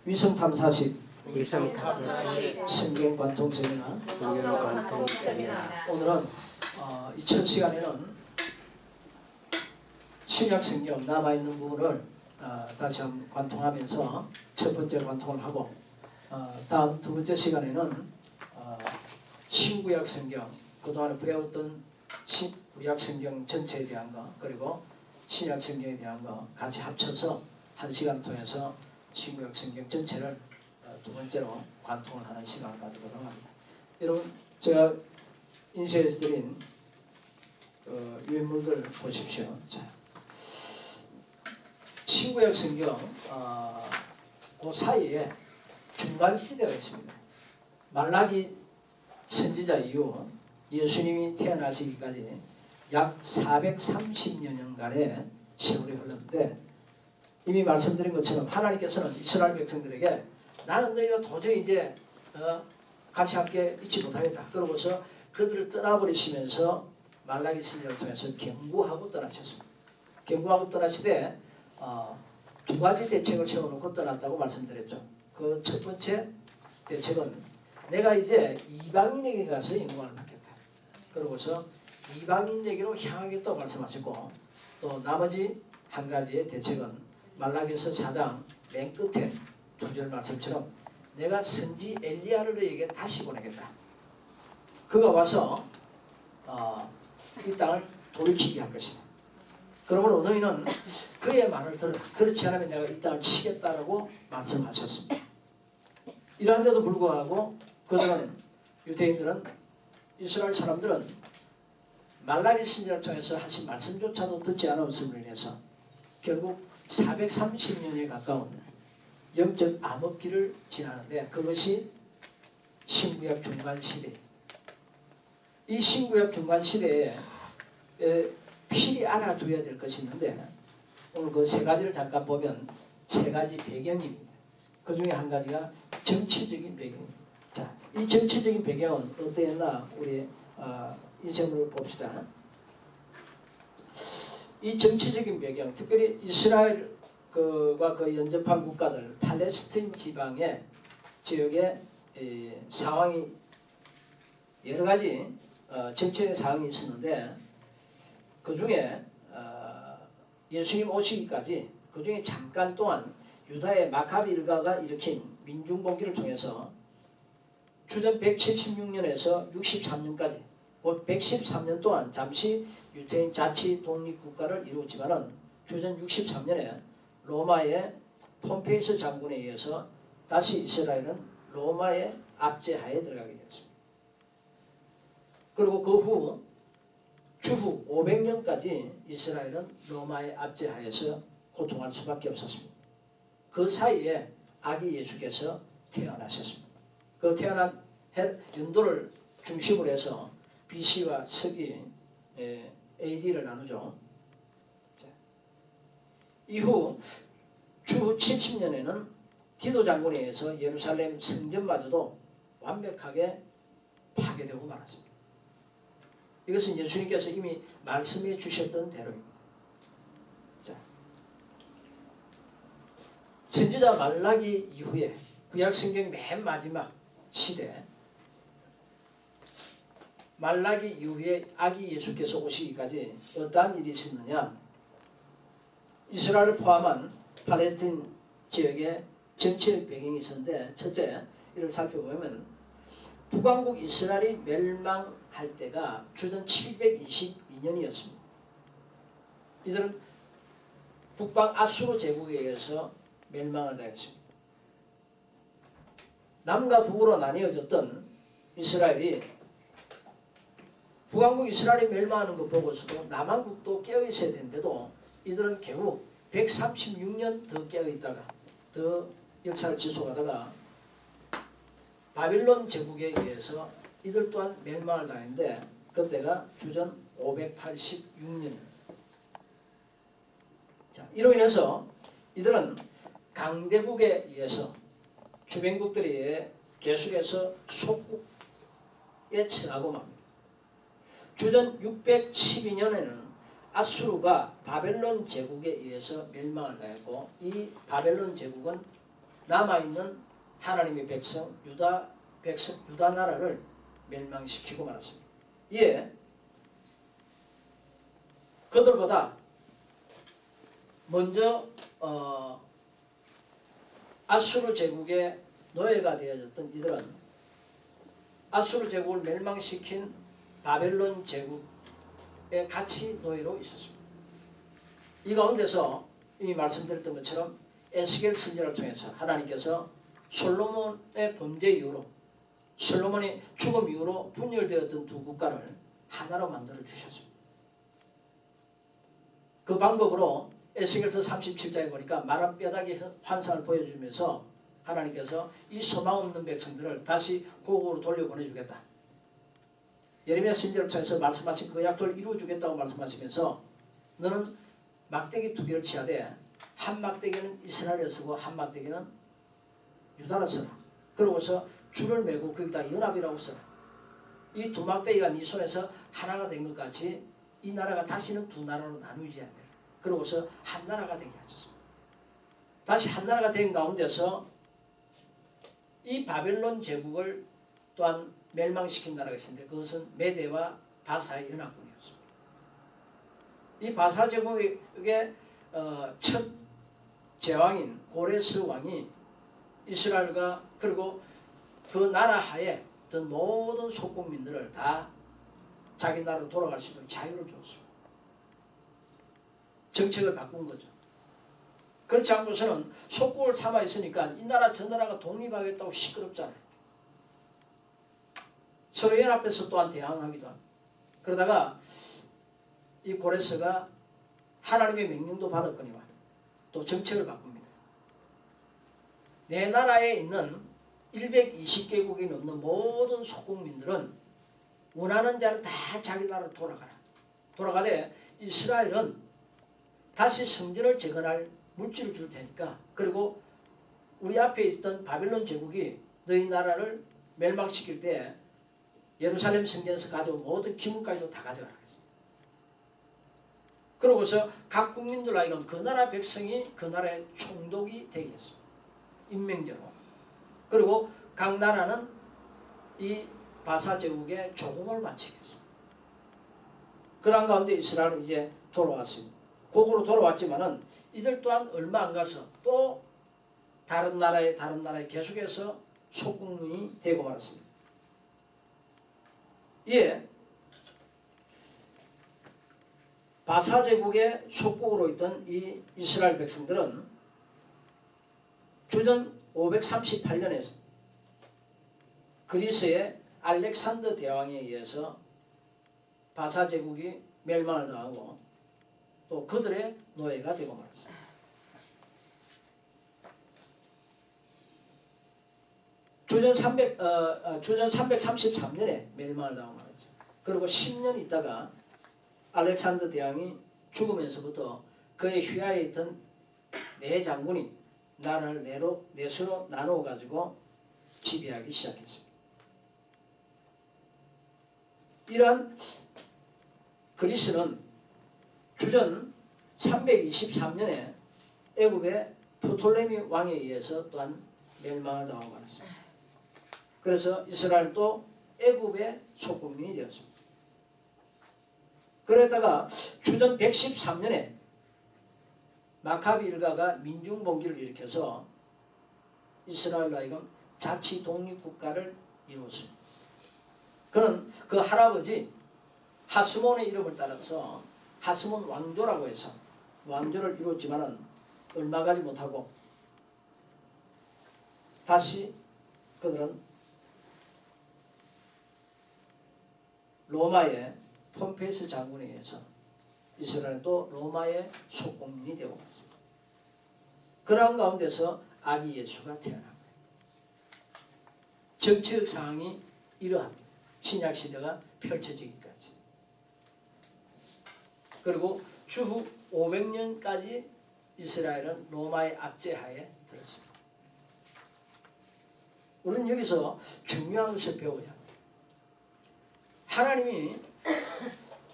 위성탐사식 위성탐사식 성경관통 세미나. 성경관통 세미나. 오늘은 이 첫 시간에는 신약성경 남아있는 부분을 다시 한번 관통하면서 첫 번째 관통을 하고, 다음 두 번째 시간에는 신구약성경, 그동안에 배웠던 신구약성경 전체에 대한 거, 그리고 신약성경에 대한 거 같이 합쳐서 한 시간 통해서 신구약성경 전체를 두 번째로 관통을 하는 시간을 가지도록 합니다. 여러분, 제가 인쇄해서 드린 유인물들 보십시오. 자, 신구약 성경 그 사이에 중간 시대가 있습니다. 말라기 선지자 이후 예수님이 태어나시기까지 약 430여년간의 세월이 흘렀는데, 이미 말씀드린 것처럼 하나님께서는 이스라엘 백성들에게 나는 너희가 도저히 이제 같이 함께 있지 못하겠다. 그러고서 그들을 떠나버리시면서 말라기 선지자를 통해서 경고하고 떠나셨습니다. 경고하고 떠나시되 두 가지 대책을 세워놓고 떠났다고 말씀드렸죠. 그 첫 번째 대책은 내가 이제 이방인에게 가서 영광을 받겠다. 그러고서 이방인에게로 향하겠다고 말씀하셨고, 또 나머지 한 가지의 대책은 말라기서 4장 맨 끝에 두 절 말씀처럼 내가 선지 엘리야를 너에게 다시 보내겠다. 그가 와서 이 땅을 돌이키게 할 것이다. 그러므로 너희는 그의 말을 들으라. 그렇지 않으면 내가 이 땅을 치겠다라고 말씀하셨습니다. 이러한데도 불구하고 그들은, 유대인들은, 이스라엘 사람들은 말라기 선지자를 통해서 하신 말씀조차도 듣지 않았음으로 인해서 결국 430년에 가까운 영적 암흑기를 지나는데, 그것이 신구약 중간 시대. 이 신구약 중간 시대에 필히 알아둬야 될 것이 있는데, 오늘 그 세 가지를 잠깐 보면 세 가지 배경입니다. 그 중에 한 가지가 정치적인 배경입니다. 자, 이 정치적인 배경은 어떠했나 우리 인생을 봅시다. 이 정치적인 배경, 특별히 이스라엘과 그 연접한 국가들, 팔레스타인 지방의 지역의 상황이 여러 가지 정치적인 상황이 있었는데, 그 중에 예수님 오시기까지 그 중에 잠깐 동안 유다의 마카비 일가가 일으킨 민중봉기를 통해서 주전 176년에서 63년까지 113년 동안 잠시 유대인 자치 독립국가를 이루었지만은 주전 63년에 로마의 폼페이스 장군에 의해서 다시 이스라엘은 로마의 압제하에 들어가게 되었습니다. 그리고 그 후 추후 500년까지 이스라엘은 로마의 압제하에서 고통할 수밖에 없었습니다. 그 사이에 아기 예수께서 태어나셨습니다. 그 태어난 연도를 중심으로 해서 BC와 서기 AD를 나누죠. 자, 이후 추후 70년에는 디도 장군에 의해서 예루살렘 성전마저도 완벽하게 파괴되고 말았습니다. 이것은 예수님께서 이미 말씀해 주셨던 대로입니다. 자, 선지자 말라기 이후에 구약성경 맨 마지막 시대, 말라기 이후에 아기 예수께서 오시기까지 어떠한 일이 있었느냐. 이스라엘을 포함한 팔레스타인 지역에 정치적 배경이 있었는데, 첫째, 이를 살펴보면 북왕국 이스라엘이 멸망할 때가 주전 722년이었습니다. 이들은 북방 아수르 제국에 의해서 멸망을 당했습니다. 남과 북으로 나뉘어졌던 이스라엘이, 북왕국 이스라엘이 멸망하는 것 보고서도 남왕국도 깨어있어야 되는데도 이들은 겨우 136년 더 깨어있다가 더 역사를 지속하다가 바빌론 제국에 의해서 이들 또한 멸망을 당했는데, 그때가 주전 586년. 자, 이로 인해서 이들은 강대국에 의해서 주변국들이 계속해서 속국에 처하고 맙니다. 주전 612년에는 아수르가 바벨론 제국에 의해서 멸망을 당했고, 이 바벨론 제국은 남아있는 하나님의 백성 유다 나라를 멸망시키고 말았습니다. 이에 그들보다 먼저 아수르 제국의 노예가 되어졌던 이들은 아수르 제국을 멸망시킨 바벨론 제국에 같이 노예로 있었습니다. 이 가운데서 이미 말씀드렸던 것처럼 에스겔 선지자를 통해서 하나님께서 솔로몬의 범죄 이후로 솔로몬의 죽음 이후로 분열되었던 두 국가를 하나로 만들어 주셨습니다. 그 방법으로 에스겔서 37장에 보니까 마른 뼈다귀 환상을 보여주면서 하나님께서 이 소망 없는 백성들을 다시 고국으로 돌려보내주겠다. 예레미야 선지자를 통해서 말씀하신 그 약속을 이루어주겠다고 말씀하시면서 너는 막대기 두 개를 취하되 한 막대기는 이스라엘에 쓰고 한 막대기는 유다로 써라. 그러고서 줄을 메고 거기다 연합이라고 써라. 이 두 막대기가 네 손에서 하나가 된 것 같이 이 나라가 다시는 두 나라로 나누지 않아요. 그러고서 한 나라가 되게 하셨습니다. 다시 한 나라가 된 가운데서 이 바벨론 제국을 또한 멸망시킨 나라가 있었는데 그것은 메대와 바사의 연합군이었습니다. 이 바사 제국의 첫 제왕인 고레스 왕이 이스라엘과 그리고 그 나라 하에 있던 모든 속국민들을 다 자기 나라로 돌아갈 수 있도록 자유를 주었습니다. 정책을 바꾼 거죠. 그렇지 않고서는 속국을 삼아 있으니까 이 나라 저 나라가 독립하겠다고 시끄럽잖아요. 서로 연합해서 또한 대항하기도 합니다. 그러다가 이 고레스가 하나님의 명령도 받았거니와 또 정책을 바꿉니다. 내 나라에 있는 120개국이 넘는 모든 속국민들은 원하는 자는 다 자기 나라로 돌아가라. 돌아가되 이스라엘은 다시 성전을 재건할 물질을 줄 테니까 그리고 우리 앞에 있던 바벨론 제국이 너희 나라를 멸망시킬 때 예루살렘 성전에서 가져온 모든 기물까지도 다 가져가라. 그러고서 각 국민들 하여금 그 나라 백성이 그 나라의 총독이 되게 했습니다. 임명제로. 그리고 각 나라는 이 바사 제국의 조공을 바치게 했습니다. 그런 가운데 이스라엘은 이제 돌아왔습니다. 고국으로 돌아왔지만은 이들 또한 얼마 안 가서 또 다른 나라에 계속해서 속국민이 되고 말았습니다. 이에 바사 제국의 속국으로 있던 이 이스라엘 백성들은 주전 538년에 그리스의 알렉산더 대왕에 의해서 바사 제국이 멸망을 당하고 또 그들의 노예가 되고 말았습니다. 주전 333년에 멸망을 당하고 말았죠. 그리고 10년 있다가 알렉산더 대왕이 죽으면서부터 그의 휘하에 있던 네 장군이 나라를 넷으로 나누어 가지고 지배하기 시작했습니다. 이러한 그리스는 주전 323년에 애굽의 프톨레미 왕에 의해서 또한 멸망을 당하고 말았습니다. 그래서 이스라엘도 애굽의 속국민이 되었습니다. 그러다가 주전 113년에 마카비 일가가 민중봉기를 일으켜서 이스라엘 하여금 자치 독립국가를 이루었습니다. 그는 그 할아버지 하스몬의 이름을 따라서 하스몬 왕조라고 해서 왕조를 이루었지만은 얼마 가지 못하고 다시 그들은 로마의 폼페이스 장군에 의해서 이스라엘은 또 로마의 속국민이 되고 있습니다. 그런 가운데서 아기 예수가 태어난 거예요. 정치적 상황이 이러합니다. 신약 시대가 펼쳐지기까지. 그리고 주후 500년까지 이스라엘은 로마의 압제하에 들었습니다. 우리는 여기서 중요한 것을 배워야 합니다. 하나님이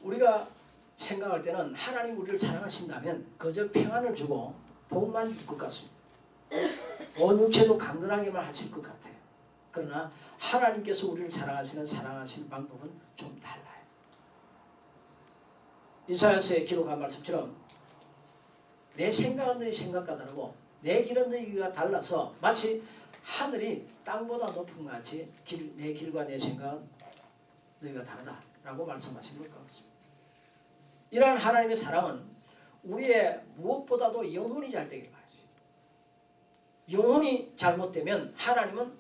우리가 생각할 때는 하나님 우리를 사랑하신다면 그저 평안을 주고 복만 줄 것 같습니다. 온 육체도 강건하게만 하실 것 같아요. 그러나 하나님께서 우리를 사랑하시는 방법은 좀 달라요. 이사야서에 기록한 말씀처럼 내 생각은 너희 생각과 다르고 내 길은 너희 길과 달라서 마치 하늘이 땅보다 높은 것 같이 내 길과 내 생각은 너희가 다르다라고 말씀하신 것 같습니다. 이러한 하나님의 사랑은 우리의 무엇보다도 영혼이 잘 되길 바라죠. 영혼이 잘못되면 하나님은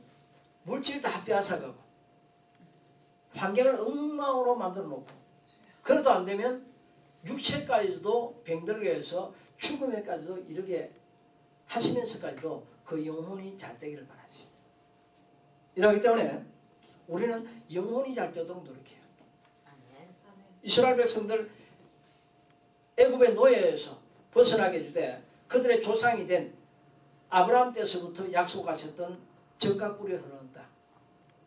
물질을 다 빼앗아가고 환경을 엉망으로 만들어 놓고 그래도 안 되면 육체까지도 병들게 해서 죽음에까지도 이르게 하시면서까지도 그 영혼이 잘 되기를 바라지. 이러기 때문에 우리는 영혼이 잘 되도록 노력해요. 이스라엘 백성들 애굽의 노예에서 벗어나게 해주되 그들의 조상이 된 아브라함 때서부터 약속하셨던 적과 꿀이 흐르는 땅,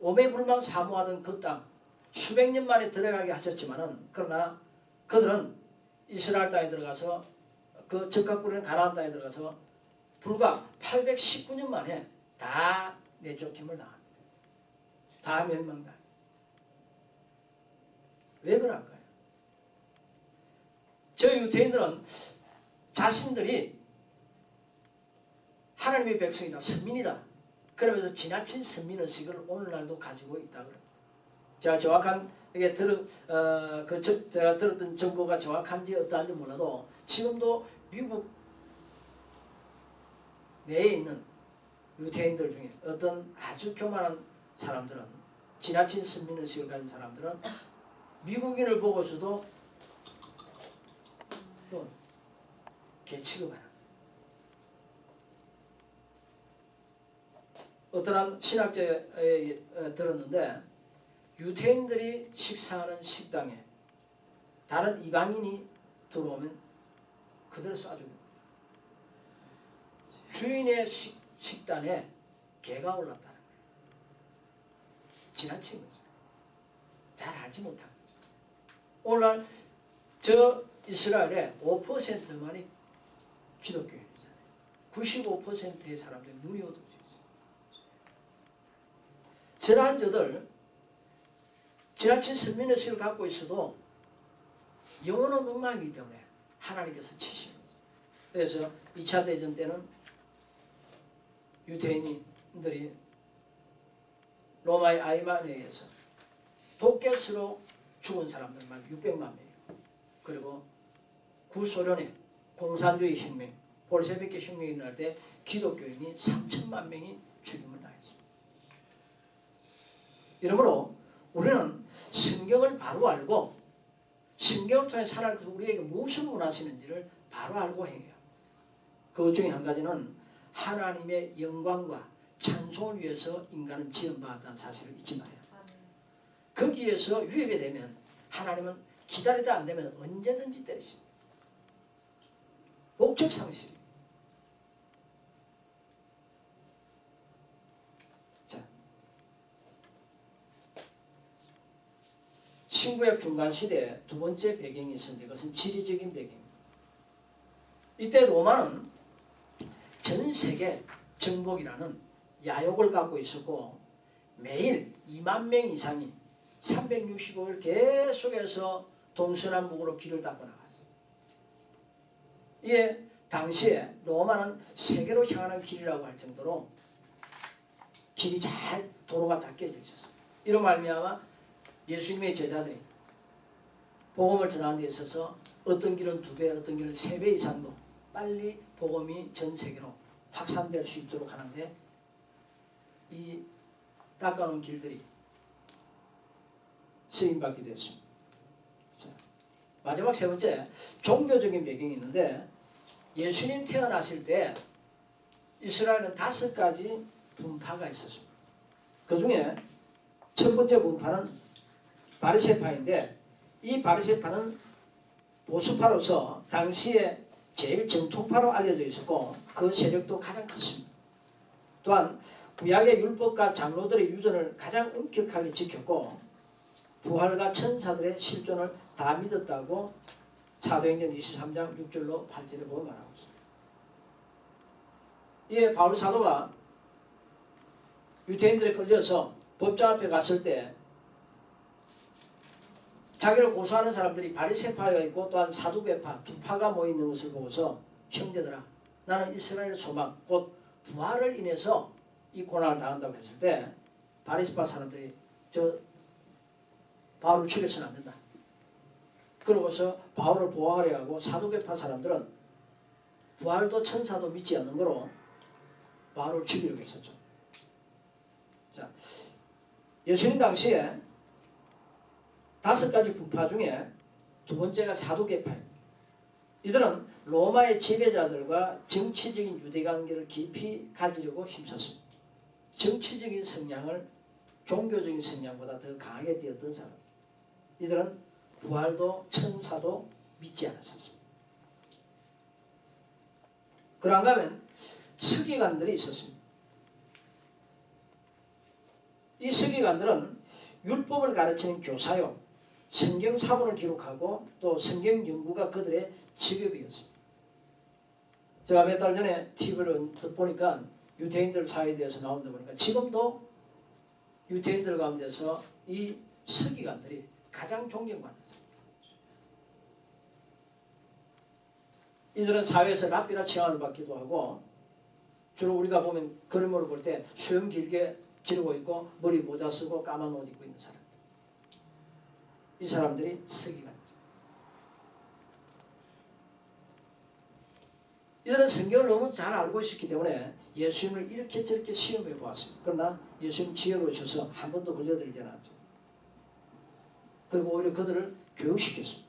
오매불망 사모하던 그 땅 수백 년 만에 들어가게 하셨지만은 그러나 그들은 이스라엘 땅에 들어가서 그 적과 꿀은 가나안 땅에 들어가서 불과 819년 만에 다 내쫓김을 당합니다. 다 멸망당합니다. 왜 그럴까요? 저 유대인들은 자신들이 하나님의 백성이다, 선민이다. 그러면서 지나친 선민의식을 오늘날도 가지고 있다 그럽니다. 제가 정확한 이게 제가 들었던 정보가 정확한지 어떠한지 몰라도 지금도 미국 내에 있는 유대인들 중에 어떤 아주 교만한 사람들은 지나친 선민의식을 가진 사람들은 미국인을 보고서도 또 개취급하는 어떠한 신학자에 들었는데 유대인들이 식사하는 식당에 다른 이방인이 들어오면 그대로 쏴주고 주인의 식단에 개가 올랐다는 거예요. 지나친 거죠. 잘 알지 못한 거죠. 오늘날 저 이스라엘의 5%만이 기독교인이잖아요. 95%의 사람들이 눈이 어두워져 있어요. 저러한 저들 지나친 선민의식을 갖고 있어도 영혼은 엉망이기 때문에 하나님께서 치시는 거죠. 그래서 2차 대전 때는 유대인들이 로마의 아이만에 의해서 독개스로 죽은 사람들만 600만 명이고 그리고 구소련의 공산주의 혁명, 볼셰비키 혁명이 일어날 때 기독교인이 3천만 명이 죽임을 당했습니다. 이러므로 우리는 성경을 바로 알고 성경을 통해 하나님께서 우리에게 무엇을 원하시는지를 바로 알고 행해요. 그 중에 한 가지는 하나님의 영광과 찬송을 위해서 인간은 지음받았다는 사실을 잊지 마요. 거기에서 위협이 되면 하나님은 기다리다 안 되면 언제든지 때리십니다. 목적 상실. 자, 신구약 중간 시대에 두 번째 배경이 있었는데 그것은 지리적인 배경입니다. 이때 로마는 전 세계 정복이라는 야욕을 갖고 있었고 매일 2만 명 이상이 365일 계속해서 동서남북으로 길을 닦고 나갔어요. 이에 당시에 로마는 세계로 향하는 길이라고 할 정도로 길이 잘 도로가 다 깨져 있었어요. 이로 말미암아 예수님의 제자들이 복음을 전하는 데 있어서 어떤 길은 2배, 어떤 길은 3배 이상도 빨리 복음이 전 세계로 확산될 수 있도록 하는데 이 닦아놓은 길들이 쓰임받게 되었습니다. 자, 마지막 세 번째 종교적인 배경이 있는데 예수님 태어나실 때 이스라엘은 5가지 분파가 있었습니다. 그 중에 첫 번째 분파는 바리새파인데 이 바리새파는 보수파로서 당시에 제일 정통파로 알려져 있었고 그 세력도 가장 컸습니다. 또한 구약의 율법과 장로들의 유전을 가장 엄격하게 지켰고 부활과 천사들의 실존을 다 믿었다고 사도행전 23장 6절로 8절에 보면 말하고 있습니다. 이에 바울 사도가 유대인들에 끌려서 법정 앞에 갔을 때 자기를 고소하는 사람들이 바리새파가 있고 또한 사두개파 두 파가 모여 있는 것을 보고서 형제들아 나는 이스라엘의 소망 곧 부활을 인해서 이 고난을 당한다고 했을 때 바리새파 사람들이 저 바울을 죽여서는 안 된다. 그러고서 바울을 보호하려 하고 사두개파 사람들은 부활도 천사도 믿지 않는 거로 바울을 죽이려고 했었죠. 자, 예수님 당시에 5가지 분파 중에 두 번째가 사두개파입니다. 이들은 로마의 지배자들과 정치적인 유대관계를 깊이 가지려고 힘썼습니다. 정치적인 성향을 종교적인 성향보다 더 강하게 띄었던 사람. 이들은 부활도 천사도 믿지 않았습니다. 그런가 하면 서기관들이 있었습니다. 이 서기관들은 율법을 가르치는 교사요, 성경 사본을 기록하고 또 성경 연구가 그들의 직업이었습니다. 제가 몇 달 전에 TV를 보니까 유대인들 사회에 대해서 나온다 보니까 지금도 유대인들 가운데서 이 서기관들이 가장 존경받는 사람. 이들은 사회에서 랍비라 칭함을 받기도 하고 주로 우리가 보면 그림으로 볼 때 수염 길게 기르고 있고 머리 모자 쓰고 까만 옷 입고 있는 사람. 이 사람들이 서기관들. 이들은 성경을 너무 잘 알고 있었기 때문에 예수님을 이렇게 저렇게 시험해 보았습니다. 그러나 예수님 지혜로 오셔서 한 번도 걸려들지 않았죠. 그리고 오히려 그들을 교육시켰습니다.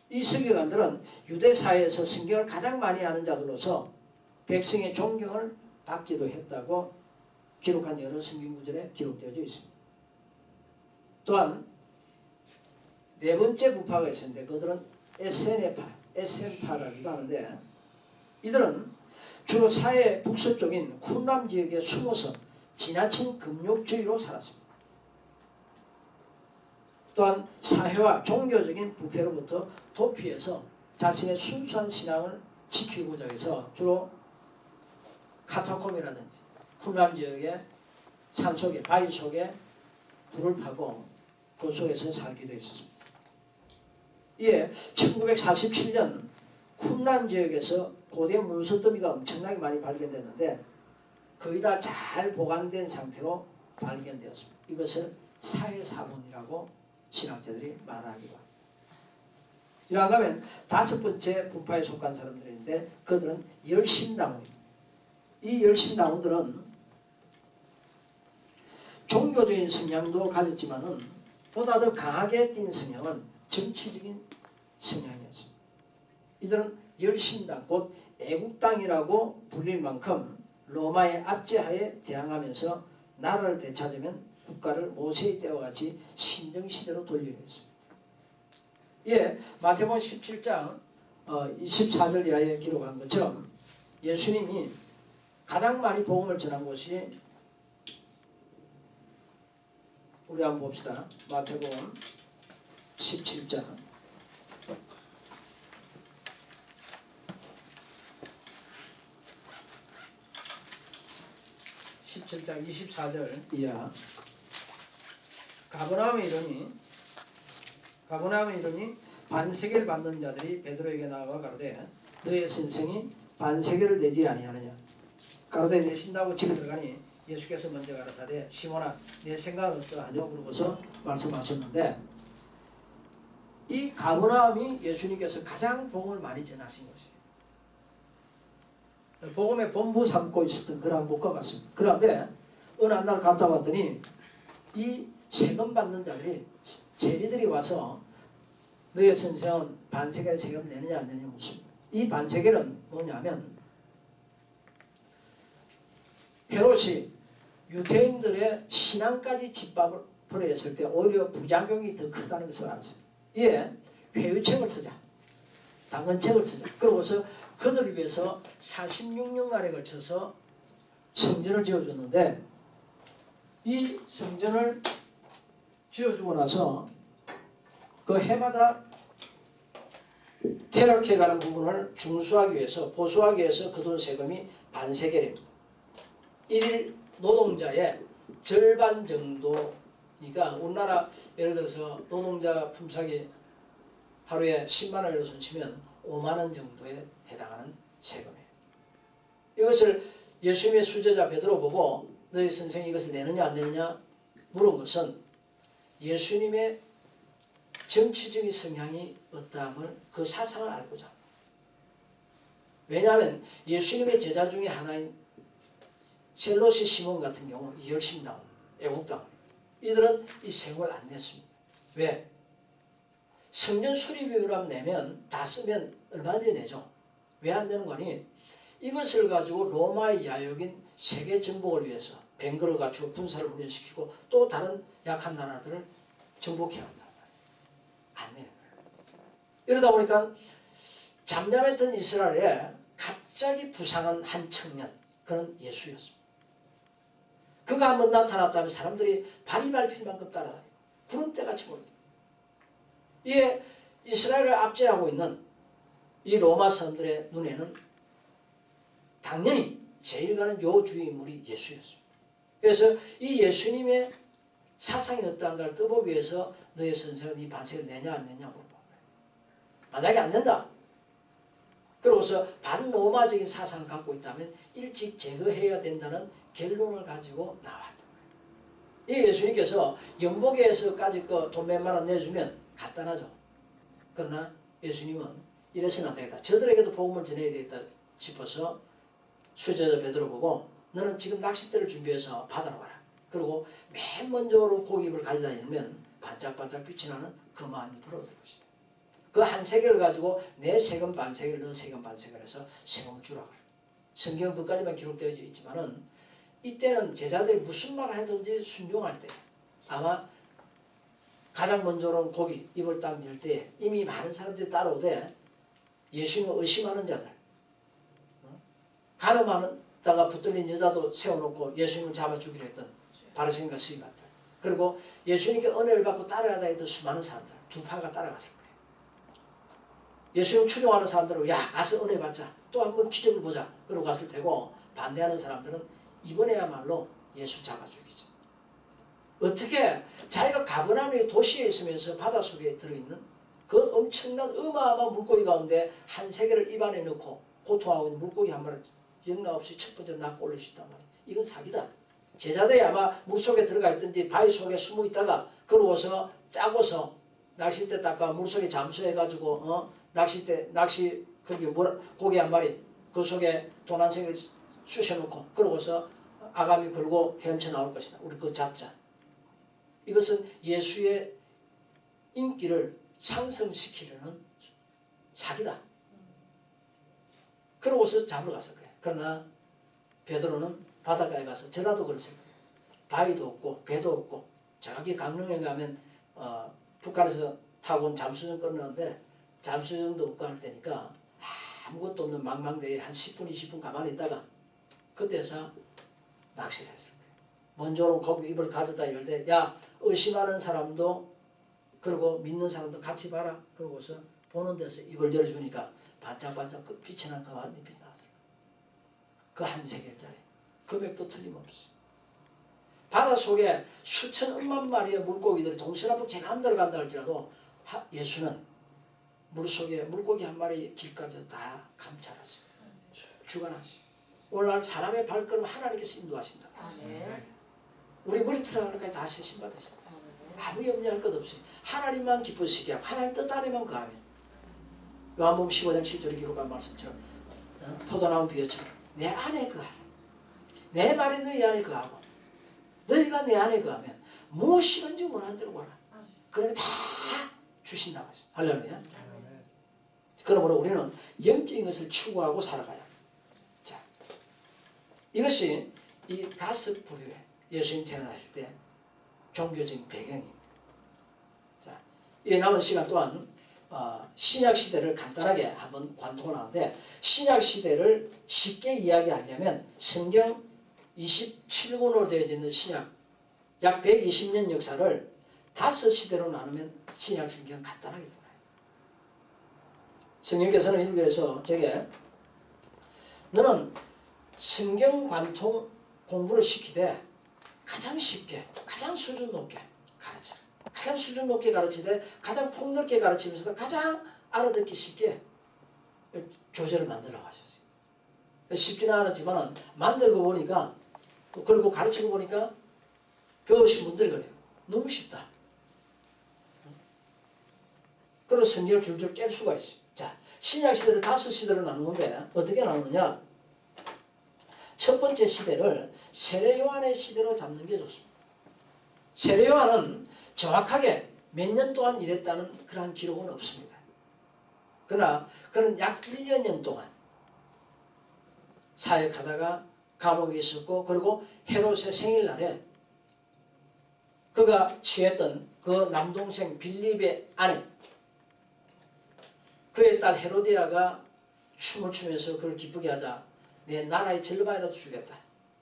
이 서기관들은 유대 사회에서 성경을 가장 많이 아는 자들로서 백성의 존경을 받기도 했다고 기록한 여러 성경 구절에 기록되어 있습니다. 또한 네 번째 부파가 있었는데 그들은 에센파라기도 하는데 이들은 주로 사회 북서쪽인 쿰람 지역에 숨어서 지나친 금욕주의로 살았습니다. 또한 사회와 종교적인 부패로부터 도피해서 자신의 순수한 신앙을 지키고자 해서 주로 카타콤이라든지 쿰람 지역의 산속에 바위 속에 불을 파고 그 속에서 살기도 했었습니다. 이에 1947년 쿰람 지역에서 고대 문서더미가 엄청나게 많이 발견됐는데 거의 다 잘 보관된 상태로 발견되었습니다. 이것을 사회사본이라고 신학자들이 말하기도 합니다. 이러한가 하면 5번째 분파에 속한 사람들인데 그들은 열심당원입니다. 이 열심당원들은 종교적인 성향도 가졌지만은 보다 더 강하게 띈 성향은 정치적인 성향이었습니다. 이들은 열심당 곧 애국당이라고 불릴 만큼 로마의 압제하에 대항하면서 나라를 되찾으면 국가를 모세의 때와 같이 신정시대로 돌리려 했습니다. 예, 마태복음 17장 24절 이하에 기록한 것처럼 예수님이 가장 많이 복음을 전한 곳이 우리 한번 봅시다. 마태복음 17장 24절 이하 가버나움에 이르니 반세계를 받는 자들이 베드로에게 나와 가로되 너의 선생이 반세계를 내지 아니하느냐. 가로되 내신다고 집에 들어가니 예수께서 먼저 가라사대 시몬아 내 생각은 어떠하뇨? 그러고서 말씀하셨는데 이 가버나움이 예수님께서 가장 복음을 많이 전하신 곳이에요. 복음의 본부 삼고 있었던 그런 곳과 같습니다. 그런데 어느 한 날 갔다 왔더니 이 세금 받는 자들이 재리들이 와서 너의 선생은 반세계를 세금 내느냐 안 내느냐 묻습니다. 이 반세계는 뭐냐면 헤롯이 유대인들의 신앙까지 짓밟으려 했을 때 오히려 부작용이 더 크다는 것을 알았습니다. 이에 회유책을 쓰자. 당근책을 쓰자. 그러고서 그들을 위해서 46년간에 걸쳐서 성전을 지어줬는데 이 성전을 지어주고 나서 그 해마다 퇴락해가는 부분을 중수하기 위해서 보수하기 위해서 그 돈 세금이 반세겔입니다. 이 일일 노동자의 절반 정도니까 우리나라 예를 들어서 노동자 품삯이 하루에 10만 원으로 손치면 5만 원 정도에 해당하는 세금이에요. 이것을 예수님의 수제자 베드로 보고 너희 선생이 이것을 내느냐 안 내느냐 물은 것은 예수님의 정치적인 성향이 어떠함을 그 사상을 알고자 합니다. 왜냐하면 예수님의 제자 중에 하나인 셀로시 시몬 같은 경우 열심당, 애국당 이들은 이 세금을 안 냈습니다. 왜? 성전 수리비로 내면 다 쓰면 얼마든지 내죠. 왜 안 되는 거니? 이것을 가지고 로마의 야욕인 세계 정복을 위해서 뱅거를 갖추고 군사를 훈련시키고 또 다른 약한 나라들을 정복해야 한단 말이에요. 안 내는 거예요. 이러다 보니까 잠잠했던 이스라엘에 갑자기 부상한 한 청년, 그는 예수였습니다. 그가 한번 나타났다면 사람들이 발이 밟힐 만큼 따라다니고 구름대같이 몰리고 이에 이스라엘을 압제하고 있는 이 로마 사람들의 눈에는 당연히 제일 가는 요주의 인물이 예수였습니다. 그래서 이 예수님의 사상이 어떠한가를 떠보기 위해서 너의 선생은 이 반세를 내냐 안 내냐 물어본 거예요. 만약에 안 된다. 그러고서 반로마적인 사상을 갖고 있다면 일찍 제거해야 된다는 결론을 가지고 나왔던 거예요. 이 예수님께서 연복에서까지 돈 몇만 원 내주면 간단하죠. 그러나 예수님은 이래서는 안 되겠다. 저들에게도 복음을 전해야 되겠다 싶어서 수제자 베드로 보고 너는 지금 낚싯대를 준비해서 바다로 가라. 그리고 맨 먼저로 고기입을 가져다 주면 반짝반짝 빛이 나는 금한 입을 얻을 것이다. 그 한 세겔을 가지고 내 세금 반 세겔, 너 세금 반 세겔 해서 세금을 주라 그래. 성경은 그까지만 기록되어 있지만은 이때는 제자들이 무슨 말을 하든지 순종할 때 아마 가장 먼저로는 고기 입을 딱 열 때 이미 많은 사람들이 따라오되 예수님을 의심하는 자들, 가늠하다가 붙들린 여자도 세워놓고 예수님을 잡아주기로 했던 바리새인과 서기관들, 그리고 예수님께 은혜를 받고 따라가다 했던 수많은 사람들, 두 파가 따라갔을 거예요. 예수님 추종하는 사람들은 야 가서 은혜 받자, 또 한 번 기적을 보자 그러고 갔을 테고, 반대하는 사람들은 이번에야말로 예수 잡아주기죠. 어떻게 자기가 가버나움의 도시에 있으면서 바닷속에 들어있는 그 엄청난 어마어마한 물고기 가운데 한 세계를 입안에 넣고 고통하고 있는 물고기 한 마리를 영락없이 첫 번째로 낚고 올릴 수 있단 말이에요. 이건 사기다. 제자들이 아마 물속에 들어가 있든지 바위 속에 숨어 있다가 그러고서 짜고서 낚싯대 닦아 물속에 잠수해가지고 낚시 거기 고기 한 마리 그 속에 돈 한 생을 쑤셔놓고 그러고서 아가미 걸고 헤엄쳐 나올 것이다. 우리 그거 잡자. 이것은 예수의 인기를 상승시키려는 사기다. 그러고서 잡으러 갔을 거예요. 그러나 베드로는 바닷가에 가서 저라도 그랬을 거예요. 바위도 없고 배도 없고 저기 강릉에 가면 북한에서 타고 온 잠수정 끊는데 잠수정도 없고 할 때니까 아무것도 없는 망망대에 한 10분 20분 가만히 있다가 그때서 낚시를 했을 거예요. 먼저로 거기 입을 가져다 열 때 야 의심하는 사람도 그리고 믿는 사람도 같이 봐라. 그러고서 보는 데서 입을 열어주니까 반짝반짝 그 빛이 난 그 한 잎이 나왔어요. 그 한 세겔짜리. 금액도 틀림없이. 바닷속에 수천 억만 마리의 물고기들이 동서남북 제감 들어간다 할지라도 예수는 물속에 물고기 한 마리 길까지 다 감찰하시고 주관하시고 오늘날 사람의 발걸음 하나님께서 인도하신다. 우리 머리털 하나까지 다 세신받으신다. 아무 염려할 것 없이 하나님만 기쁘시게 하고 하나님 뜻 안에만 거하면 요한복음 15장 7절에 기록한 말씀처럼 포도나무 비유처럼 내 안에 거하라. 내 말이 너희 안에 거하고 너희가 내 안에 거하면 무엇이든지 원하는 대로 구하라. 그러면 다 주신다고 하십니다. 할렐루야. 그러므로 우리는 영적인 것을 추구하고 살아가야 합니다. 자, 이것이 이 다섯 부류의 예수님 태어나실 때 종교적인 배경입니다. 자, 이 남은 시간 동안 신약 시대를 간단하게 한번 관통을 하는데 신약 시대를 쉽게 이야기하려면 성경 27권으로 되어 있는 신약 약 120년 역사를 다섯 시대로 나누면 신약 성경 간단하게 들어요. 성령께서는 일부에서 제게 너는 성경 관통 공부를 시키되 가장 쉽게, 가장 수준 높게 가르치라. 가장 수준 높게 가르치되 가장 폭넓게 가르치면서도 가장 알아듣기 쉽게 교재를 만들어 가셨어요. 쉽지는 않았지만 만들고 보니까 또 그리고 가르치고 보니까 배우신 분들이 그래요. 너무 쉽다. 그런 성경을 줄줄 깰 수가 있어요. 자, 신약 시대를 5시대로 나누는데 어떻게 나누느냐? 첫 번째 시대를 세례 요한의 시대로 잡는 게 좋습니다. 세례 요한은 정확하게 몇 년 동안 일했다는 그러한 기록은 없습니다. 그러나 그는 약 1여 년 동안 사역하다가 감옥에 있었고, 그리고 헤롯의 생일날에 그가 취했던 그 남동생 빌립의 아내, 그의 딸 헤로디아가 춤을 추면서 그를 기쁘게 하자. 내 나라의 절반이라도 주겠다.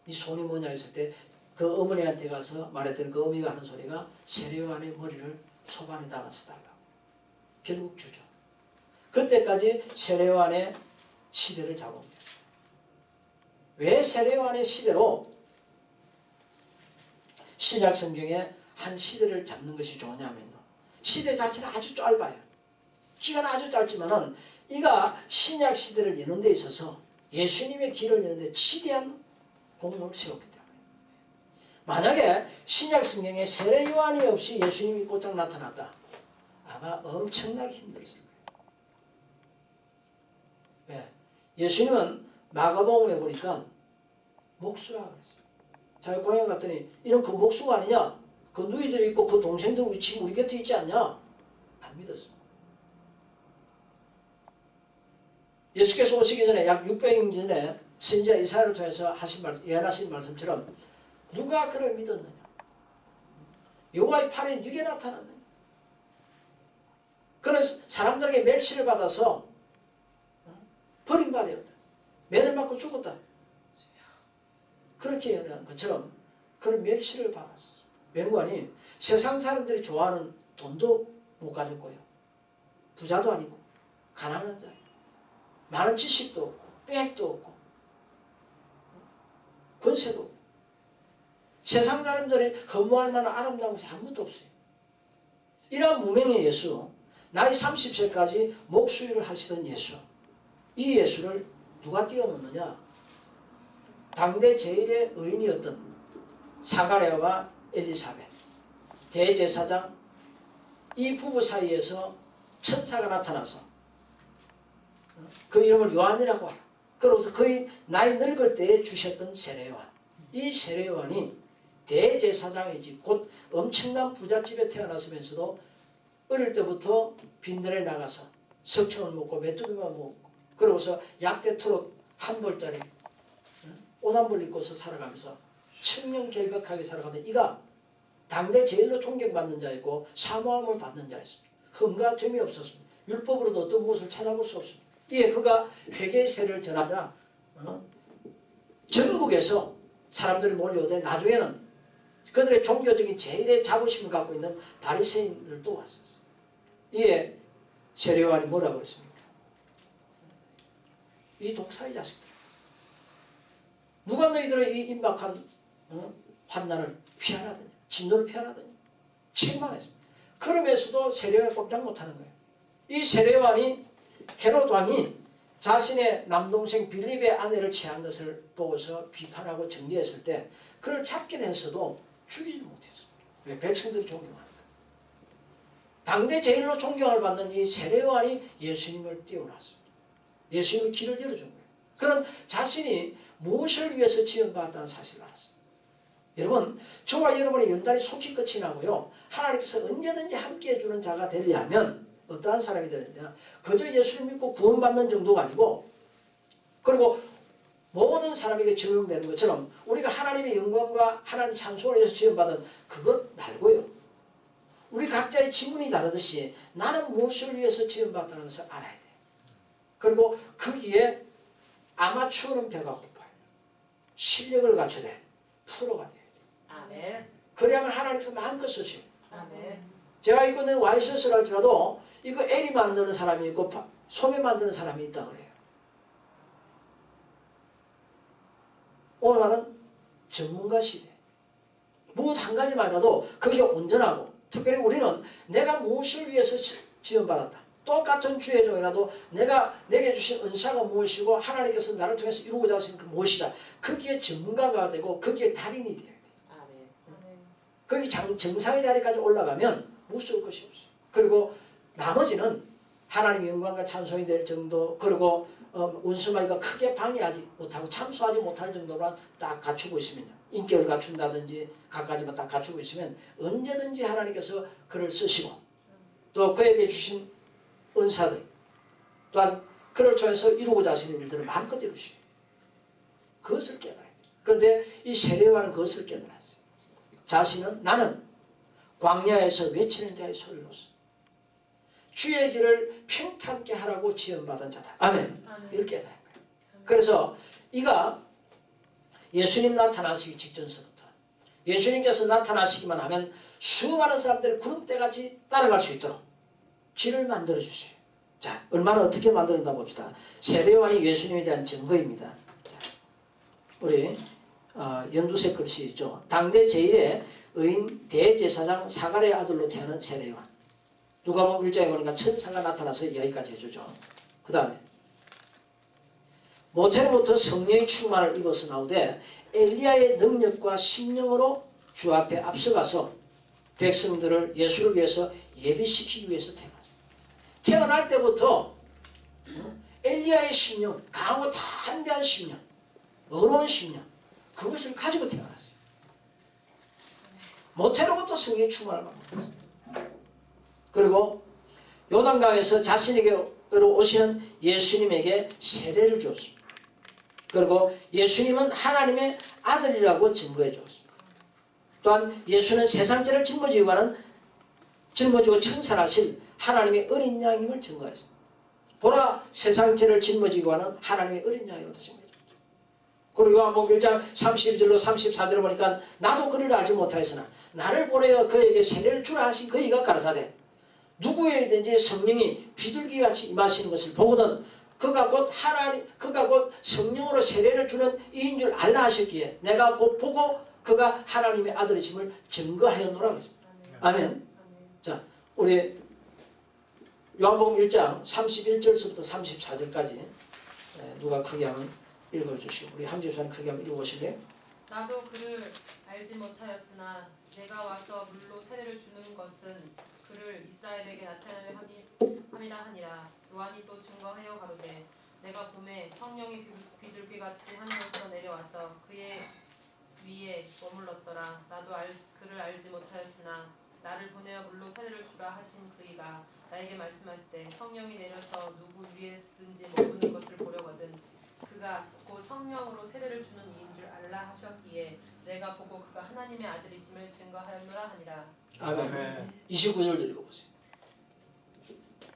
네 손이 뭐냐 했을 때 그 어머니한테 가서 말했더니 그 어머니가 하는 소리가 세례 요한의 머리를 소반에 담아서 달라고. 결국 주죠. 그때까지 세례 요한의 시대를 잡습니다. 왜 세례 요한의 시대로 신약 성경에 한 시대를 잡는 것이 좋으냐면요. 시대 자체는 아주 짧아요. 기간은 아주 짧지만은 이가 신약 시대를 여는 데 있어서 예수님의 길을 여는 데 지대한 공로를 세웠기 때문에. 만약에 신약 성경에 세례 요한이 없이 예수님이 곧장 나타났다. 아마 엄청나게 힘들었을 거예요. 왜? 예수님은 마가복음에 보니까 목수라 그랬어요. 자기 고향 갔더니 이런 그 목수가 아니냐? 그 누이들이 있고 그 동생들 우리 친구 우리 곁에 있지 않냐? 안 믿었어. 예수께서 오시기 전에 약 600년 전에 선지자 이사야를 통해서 예언하신 말씀처럼 누가 그를 믿었느냐? 여호와의 팔에 네게 나타났느냐? 그는 사람들에게 멸시를 받아서 버림받았다. 매를 맞고 죽었다. 그렇게 예언한 것처럼 그는 멸시를 받았어. 왠관이 세상 사람들이 좋아하는 돈도 못 가졌고요. 부자도 아니고 가난한 자예요. 많은 지식도 없고 빽도 없고 권세도 없고 세상 사람들이 허무할 만한 아름다운 것이 아무것도 없어요. 이러한 무명의 예수, 나이 30세까지 목수일을 하시던 예수, 이 예수를 누가 뛰어넘느냐? 당대 제일의 의인이었던 사가랴와 엘리사벳, 대제사장, 이 부부 사이에서 천사가 나타나서 그 이름을 요한이라고 하라. 그러고서 그의 나이 늙을 때에 주셨던 세례 요한. 이 세례 요한이 대제사장이지 곧 엄청난 부잣집에 태어났으면서도 어릴 때부터 빈들에 나가서 석청을 먹고 메뚜기만 먹고 그러고서 약대토록 한 벌짜리 옷 한 벌 입고서 살아가면서 청렴결백하게 살아가는 이가 당대 제일로 존경받는 자이고 사모함을 받는 자였습니다. 흠과 점이 없었습니다. 율법으로도 어떤 무엇을 찾아볼 수 없습니다. 이에 그가 회개의 세례를 전하자 전국에서 사람들이 몰려오되 나중에는 그들의 종교적인 제일의 자부심을 갖고 있는 바리새인들도 왔었어요. 이에 세례 요한이 뭐라고 그랬습니까? 이 독사의 자식들, 누가 너희들의 이 임박한 환난을 피하라더냐, 진노를 피하라더냐 책망했습니다. 그러면서도 세례 요한이 꼼짝 못하는 거예요. 이 세례 요한이 헤롯 왕이 자신의 남동생 빌립의 아내를 취한 것을 보고서 비판하고 정죄했을 때 그를 잡긴 했어도 죽이지 못했습니다. 왜? 백성들이 존경하니까. 당대 제일로 존경을 받는 이 세례 요한이 예수님을 띄워놨습니다. 예수님의 길을 열어준 거예요. 그는 자신이 무엇을 위해서 지원받았다는 사실을 알았습니다. 여러분, 저와 여러분의 연단이 속히 끝이 나고요. 하나님께서 언제든지 함께해 주는 자가 되려면 어떠한 사람이 되느냐? 그저 예수를 믿고 구원받는 정도가 아니고, 그리고 모든 사람에게 적용되는 것처럼 우리가 하나님의 영광과 하나님 찬송을 위해서 지원받은 그것 말고요. 우리 각자의 지문이 다르듯이 나는 무엇을 위해서 지원받았다는 것을 알아야 돼요. 그리고 거기에 아마추어는 배가 고파요. 실력을 갖추되 프로가 돼야 돼요. 아멘. 그래야만 하나님께서 마음껏 쓰셔요. 아멘. 제가 이거는 와이셔츠를 할지라도 이거 L이 만드는 사람이 있고 소매 만드는 사람이 있다 그래요. 오늘 나는 전문가 시대. 무엇 한 가지만이라도 그게 온전하고, 특별히 우리는 내가 무엇을 위해서 지원받았다. 똑같은 주의 종이라도 내게 주신 은사가 무엇이고 하나님께서 나를 통해서 이루고자 하신 그 무엇이다. 거기에 전문가가 되고 거기에 달인이 돼야 돼. 거기 정상의 자리까지 올라가면 무서울 것이 없어. 그리고 나머지는 하나님의 영광과 찬송이 될 정도, 그리고 운수마이가 크게 방해하지 못하고 참수하지 못할 정도만 딱 갖추고 있으면요. 인격을 갖춘다든지 갖가지만 딱 갖추고 있으면 언제든지 하나님께서 그를 쓰시고, 또 그에게 주신 은사들 또한 그를 통해서 이루고자 하시는 일들을 마음껏 이루시고, 그것을 깨달아야 돼. 그런데 이 세례요한은 그것을 깨달았어요. 자신은 나는 광야에서 외치는 자의 소리로서 주의 길을 평탄케 하라고 지원받은 자다. 아멘. 이렇게 깨달은 거예요. 그래서 이가 예수님 나타나시기 직전서부터 예수님께서 나타나시기만 하면 수많은 사람들이 구름대같이 따라갈 수 있도록 길을 만들어 주세요. 자, 얼마나 어떻게 만드는가 봅시다. 세례요한이 예수님에 대한 증거입니다. 자, 우리 연두색 글씨 있죠. 당대 제1의 의인 대제사장 사가랴의 아들로 태어난 세례요한. 누가복음 1장에 보니까 천사가 나타나서 여기까지 해주죠. 그 다음에 모태로부터 성령의 충만을 입어서 나오되 엘리야의 능력과 심령으로 주 앞에 앞서가서 백성들을 예수를 위해서 예비시키기 위해서 태어났어요. 태어날 때부터 엘리야의 심령, 강하고 담대한 심령, 어려운 심령, 그것을 가지고 태어났어요. 모태로부터 성령의 충만을 받았어요. 그리고 요단강에서 자신에게로 오시는 예수님에게 세례를 주었습니다. 그리고 예수님은 하나님의 아들이라고 증거해 주었습니다. 또한 예수는 세상죄를 짊어지고 천사하실 하나님의 어린 양임을 증거했습니다. 보라, 세상죄를 짊어지고 하는 하나님의 어린 양이로도 증거해 줍니다. 그리고 요한복음 1장 32절로 34절을 보니까 나도 그를 알지 못하였으나 나를 보내어 그에게 세례를 주라 하신 그 이가 가라사대 누구에게든지 성령이 비둘기같이 임하시는 것을 보거든 그가 곧 성령으로 세례를 주는 이인 줄 알라 하셨기에 내가 곧 보고 그가 하나님의 아들이심을 증거하였노라 그랬습니다. 아멘. 자, 우리 요한복음 1장 31절부터 34절까지 누가 크게 한번 읽어주시고 우리 함지수님 크게 한번 읽어보실래요? 나도 그를 알지 못하였으나 내가 와서 물로 세례를 주는 것은 그를 이스라엘에게 나타내려 함이라 하니라. 요한이 또 증거하여 가로되 내가 봄에 성령이 비둘기같이 하늘에서 내려와서 그의 위에 머물렀더라. 나도 그를 알지 못하였으나 나를 보내어 물로 세례를 주라 하신 그이가 나에게 말씀하시되 성령이 내려서 누구 위에든지 머무는 것을 보려거든 그가 곧 성령으로 세례를 주는 이인 줄 알라 하셨기에 내가 보고 그가 하나님의 아들이심을 증거하였노라 하니라. 아멘. 29절 읽어보세요.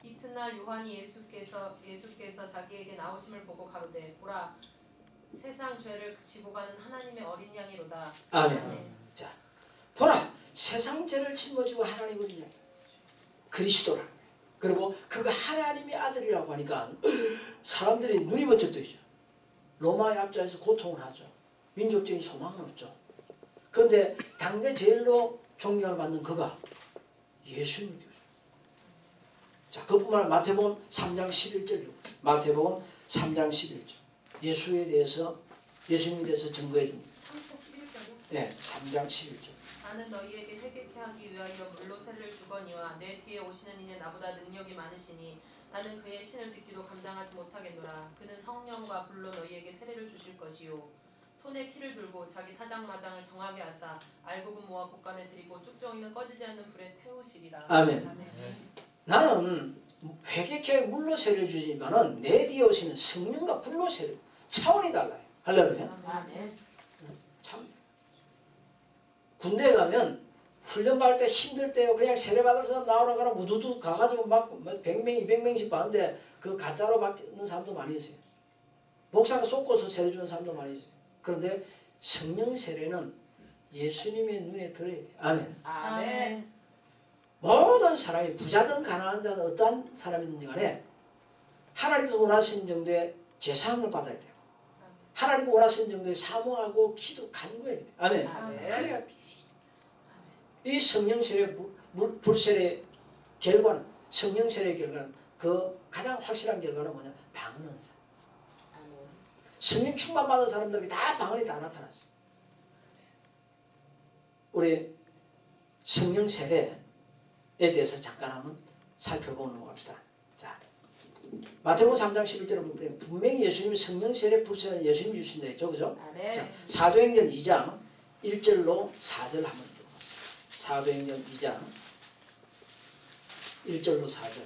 이튿날 요한이 예수께서 자기에게 나오심을 보고 가로되 보라 세상 죄를 지고 가는 하나님의 어린 양이로다. 아멘. 자, 보라 세상 죄를 짊어지고 하나님의 어린 양 그리스도라. 그리고 그가 하나님의 아들이라고 하니까 사람들이 눈이 번쩍 뜨죠. 로마의 압제에서 고통을 하죠. 민족적인 소망은 없죠. 그런데 당대 제일로 존경을 받는 그가 예수님이 되죠. 자, 그뿐만 아니라 마태복음 3장 11절 마태복음 3장 11절 예수님에 대해서 증거해 줍니다. 3장 11절 나는 너희에게 회개케 하기 위하여 물로 세례를 주거니와 내 뒤에 오시는 이는 나보다 능력이 많으시니 나는 그의 신을 듣기도 감당하지 못하겠노라. 그는 성령과 불로 너희에게 세례를 주실 것이요 손에 키를 들고 자기 타작마당을 정하게 하사 알곡은 모아 곳간에 들이고 쭉정이는 꺼지지 않는 불에 태우시리라. 아멘. 나는 회개케 물로 세례를 주지만은 내 뒤에 오시는 성령과 불로 세례 차원이 달라요. 할렐루야. 아멘. 참 군대 가면 훈련 받을 때 힘들 때요 그냥 세례 받은 사람 나오라고 하면 우두두 가가지고 막 100명 200명씩 받는데 그 가짜로 받는 사람도 많이 있어요. 목사가 쏟고서 세례 주는 사람도 많이 있어요. 그런데 성령 세례는 예수님의 눈에 들어야 돼요. 아멘. 아멘. 모든 사람이 부자든 가난한 자든 어떠한 사람이든지 간에 하나님께서 원하시는 정도의 제사함을 받아야 되고 하나님 원하시는 정도의 사모하고 기도 간구해야 돼. 아멘. 아멘. 그래야 이 성령 세례 불세례 결과는 성령 세례 결과는 그 가장 확실한 결과는 뭐냐? 방언 은사. 성령 충만 받은 사람들이 다 방언이 다 나타났어요. 우리 성령 세례에 대해서 잠깐 한번 살펴보고 넘어갑시다. 자, 마태복음 3장 11절에 보면 분명히 예수님이 성령 세례 불세례 예수님이 주신다 했죠, 그죠? 아멘. 자, 사도행전 2장 1절로 4절 한번 읽어보세요. 사도행전 2장 1절로 4절.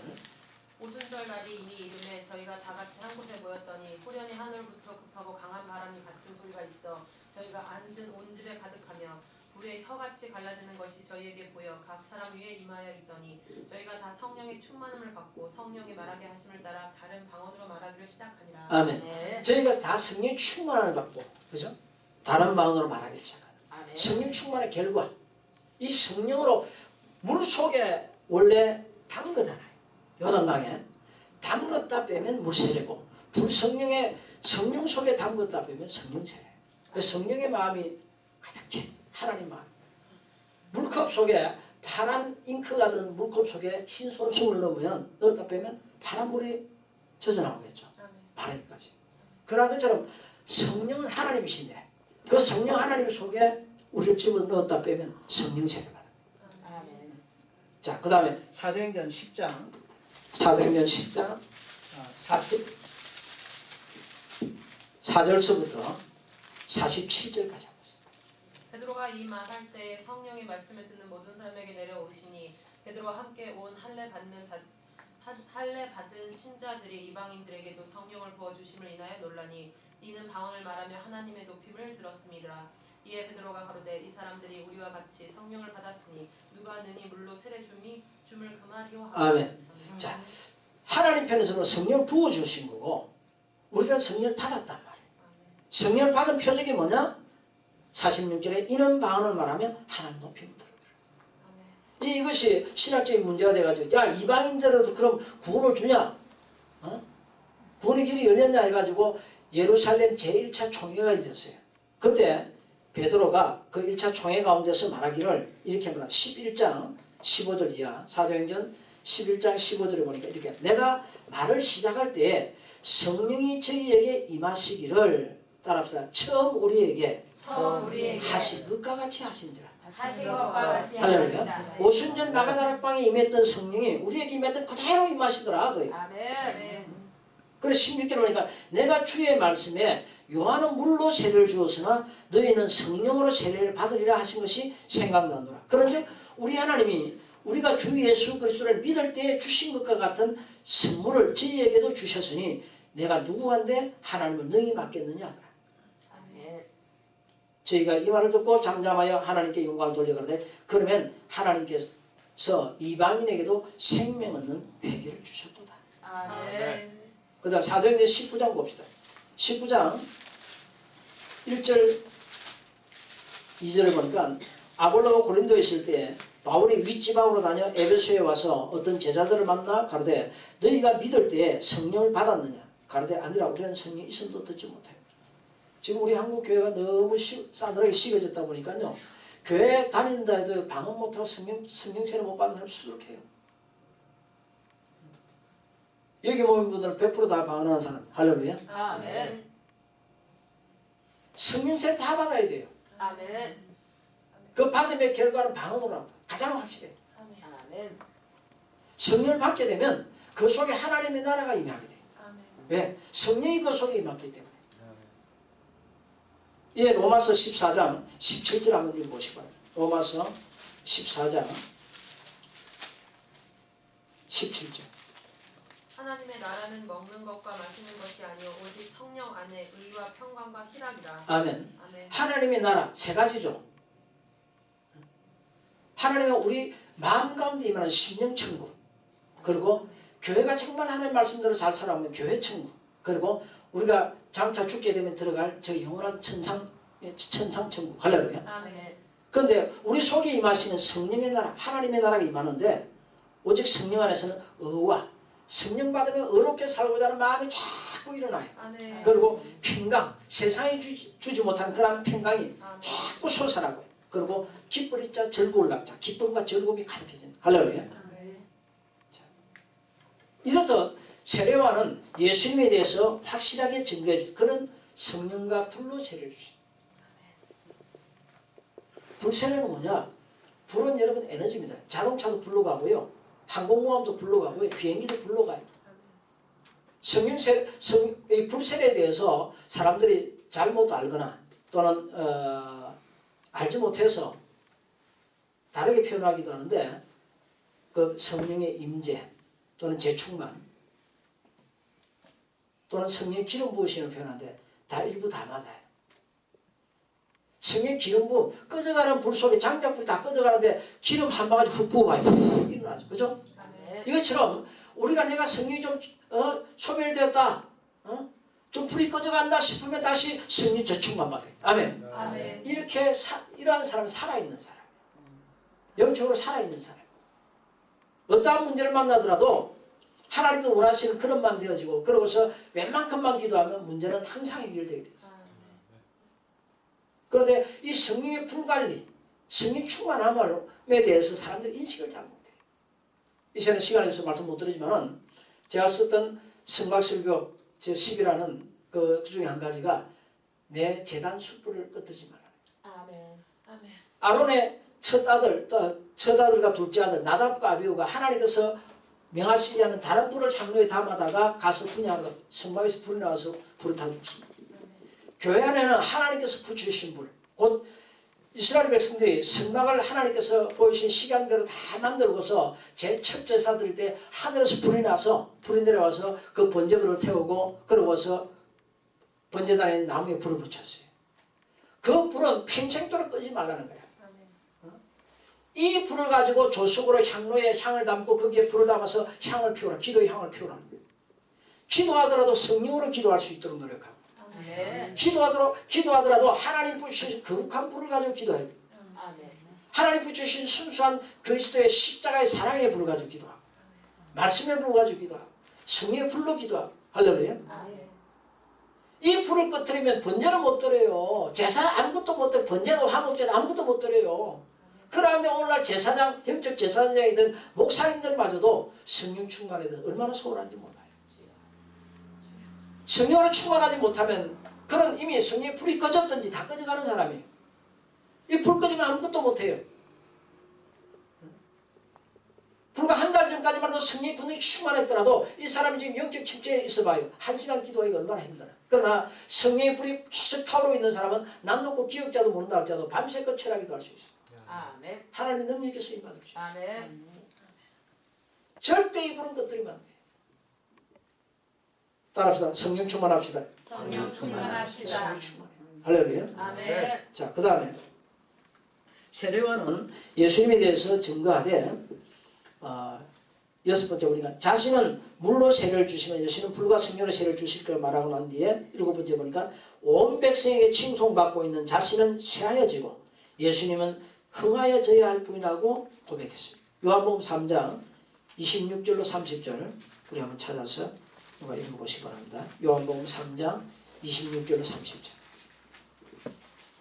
오순절 날이 이미 이름에 저희가 다 같이 한 곳에 모였더니 후련히 하늘부터 급하고 강한 바람이 같은 소리가 있어 저희가 앉은 온 집에 가득하며 불의 혀같이 갈라지는 것이 저희에게 보여 각 사람 위에 임하여 있더니 저희가 다 성령의 충만함을 받고 성령이 말하게 하심을 따라 다른 방언으로 말하기를 시작하니라. 아멘. 네. 저희가 다 성령 충만을 받고, 그죠? 다른 방언으로 말하기 시작하는. 아멘. 성령 충만의 결과. 이 성령으로 물 속에 원래 담그잖아요. 요단강에 담갔다 빼면 물세례고, 불성령의 성령 속에 담갔다 빼면 성령세례. 성령의 마음이 가득해. 하나님 마음. 물컵 속에 파란 잉크가 든 물컵 속에 흰 손수을 넣었다 빼면 파란 물이 젖어나오겠죠. 마르기까지. 그런 것처럼 성령은 하나님이신데 그 성령 하나님 속에 우리를 집어넣었다 빼면 성령 세례 받아요. 아멘. 자, 그 다음에 사도행전 10장 44절서부터 47절까지. 베드로가 이 말할 때에 성령의 말씀을 듣는 모든 사람에게 내려오시니 베드로와 함께 온 할례 받은 신자들이 이방인들에게도 성령을 부어주심을 인하여 놀라니 이는 방언을 말하며 하나님의 높임을 들었음이라. 이에 베드로가 가로되 이 사람들이 우리와 같이 성령을 받았으니 누가 능히 물로 세례 줌을 금하리요 하고. 아멘. 자, 하나님 편에서는 성령을 부어주신 거고 우리가 성령을 받았단 말이에요. 성령을 받은 표적이 뭐냐? 46절에 이는 방언을 말하면 하나님 높임을 들어요. 이것이 신학적인 문제가 돼가지고 야 이방인들에도 그럼 구원을 주냐? 구원의 길이 열렸냐 해가지고 예루살렘 제1차 총회가 열렸어요. 그때 베드로가 그 1차 총회 가운데서 말하기를 이렇게 말합니다. 11장 15절 이하 사도행전 11장 15절에 보니까 이렇게 내가 말을 시작할 때 성령이 저희에게 임하시기를 따라합시다. 처음 우리에게 하신 것과 같이 하신지라. 하신 것과 같이 할렐루야. 오순절 마가다락방에 임했던 성령이 우리에게 임했던 그대로 임하시더라. 아멘. 그래서 16절에 보니까 내가 주의 말씀에 요한은 물로 세례를 주었으나 너희는 성령으로 세례를 받으리라 하신 것이 생각나노라. 그런즉 우리 하나님이 우리가 주 예수 그리스도를 믿을 때 주신 것과 같은 선물을 저희에게도 주셨으니 내가 누구한테 하나님을 능히 맡겠느냐 하더라. 아멘. 저희가 이 말을 듣고 잠잠하여 하나님께 영광을 돌려 그러되 그러면 하나님께서 이방인에게도 생명 얻는 회개를 주셨도다. 아멘. 그 다음 사도행전 19장 봅시다. 19장 1절 2절을 보니까 아볼로가 고린도에 있을 때 바울이 윗지방으로 다녀 에베소에 와서 어떤 제자들을 만나 가로되 너희가 믿을 때에 성령을 받았느냐? 가로되 아니라 우리는 성령이 있음도 듣지 못해요. 지금 우리 한국 교회가 너무 싸늘하게 식어졌다 보니까요. 교회 다닌다 해도 방언 못하고 성령 세례 못 받은 사람 수두룩해요. 여기 모인 분들은 100% 다 방언하는 사람. 할렐루야. 아멘. 성령 세례 다 받아야 돼요. 아멘. 그 받음의 결과는 방언으로 한다. 가장 확실해. 아멘. 성령을 받게 되면 그 속에 하나님의 나라가 임하게 돼요. 아멘. 왜? 성령이 그 속에 임했기 때문에. 예, 로마서 14장 17절 한번 읽어보시기 바랍니다. 로마서 14장 17절. 하나님의 나라는 먹는 것과 마시는 것이 아니요 오직 성령 안에 의와 평강과 희락이라. 아멘. 아멘. 하나님의 나라 세 가지죠. 하나님은 우리 마음 가운데 임하는 심령천국, 그리고 교회가 정말 하나님의 말씀대로 잘 살아오면 교회천국, 그리고 우리가 장차 죽게 되면 들어갈 저 영원한 천상천국. 할렐루야. 아멘. 그런데 우리 속에 임하시는 성령의 나라, 하나님의 나라가 임하는데 오직 성령 안에서는 의와 성령 받으면 의롭게 살고자 하는 마음이 자꾸 일어나요. 아멘. 그리고 평강, 세상이 주지 못하는 그런 평강이 아멘. 자꾸 솟아나고요. 그리고 기쁠 자 즐거울 자, 기쁨과 즐거움이 가득해진다. 할렐루야. 아멘. 이렇듯 세례와는 예수님에 대해서 확실하게 증거해 줄 그런 성령과 불로 세례를 주십니다. 불세례는 뭐냐? 불은 여러분 에너지입니다. 자동차도 불로 가고요. 항공모함도 불로 가고요. 비행기도 불로 가요. 이 불세례에 대해서 사람들이 잘못 알거나 또는 알지 못해서 다르게 표현하기도 하는데 그 성령의 임재 또는 재충만 또는 성령의 기름 부으심을 표현하는데 일부 다 맞아요. 성령의 기름 부음, 꺼져가는 불 속에 장작불이 다 꺼져가는데 기름 한 바가지 훅 부어봐요. 훅 일어나죠. 그죠? 아멘. 이것처럼 우리가 내가 성령이 좀 소멸되었다. 좀 불이 꺼져간다 싶으면 다시 성령 재충만 받아야 돼. 아멘. 아멘. 이렇게 이러한 사람은 살아있는 사람. 영적으로 살아있는 사람. 어떠한 문제를 만나더라도 하나님도 원하시는 그릇만 되어지고 그러고서 웬만큼만 기도하면 문제는 항상 해결되게 되어 있어요. 그런데 이 성령의 불관리, 성령 충만함에 대해서 사람들이 인식을 잘 못해요. 이제는 시간에서 말씀 못 드리지만은 제가 썼던 성막설교 제10이라는 그 중에 한 가지가 내 제단 숯불을 끄트지 말라. 아멘. 아멘. 아론의 첫 아들과 둘째 아들 나답과 아비후가 하나님께서 명하시지 않은 다른 불을 장로에 담아다가 가서 분야하다 성막에서 불이 나와서 불을 타 죽습니다. 교회 안에는 하나님께서 붙이신 불, 곧 이스라엘 백성들이 성막을 하나님께서 보이신 시간대로 다 만들고서 제일 첫 제사 드릴 때 하늘에서 불이 내려와서 그 번제물을 태우고 그러고서 번제단에 있는 나무에 불을 붙였어요. 그 불은 평생도록 끄지 말라는 거예요. 이 불을 가지고 조속으로 향로에 향을 담고 거기에 불을 담아서 향을 피우라. 기도의 향을 피우라는 거예요. 기도하더라도 성령으로 기도할 수 있도록 노력하고 아멘. 기도하더라도 하나님 부주신 거룩한 불을 가지고 기도해야 돼요. 아멘. 하나님 부주신 순수한 그리스도의 십자가의 사랑의 불을 가지고 기도하고 말씀의 불을 가지고 기도하고 성령의 불로 기도하고 할렐루야. 아멘. 이 불을 꺼뜨리면 번제는 못 드려요. 제사 아무것도 못 드려요. 번제도 화목제도 아무것도 못 드려요. 그런데 오늘날 제사장, 영적 제사장이든 목사님들마저도 성령 충만에 대해서 얼마나 소홀한지 몰라요. 성령으로 충만하지 못하면 그는 이미 성령의 불이 꺼졌든지 다 꺼져가는 사람이에요. 이 불 꺼지면 아무것도 못해요. 불과 한 달 전까지만 해도 성령의 분이 충만했더라도 이 사람이 지금 영적 침체에 있어봐요. 1시간 기도하기가 얼마나 힘들어요. 그러나 성령의 불이 계속 타오르고 있는 사람은 남 놓고 기억자도 모른다 할지라도 밤새껏 철학기도 할 수 있어요. 아멘. 하나님의 능력에 쓰임받을 수 있어요. 아멘. 절대 이 불은 꺼뜨리면 안 돼요. 따라합시다. 성령 충만합시다. 성령 충만합시다. 성령 충만해. 할렐루야. 아멘. 자, 그 다음에 세례와는 예수님에 대해서 증거하되 여섯 번째 우리가 자신은 물로 세례를 주시면 예수님은 불과 성령으로 세례를 주실 걸 말하고 난 뒤에 일곱 번째 보니까 온 백성에게 칭송받고 있는 자신은 쇠하여지고 예수님은 흥하여져야 할 뿐이라고 고백했습니다. 요한복음 3장 26절로 30절 우리 한번 찾아서 누가 읽어보시기 바랍니다. 요한복음 3장 26절로 30절.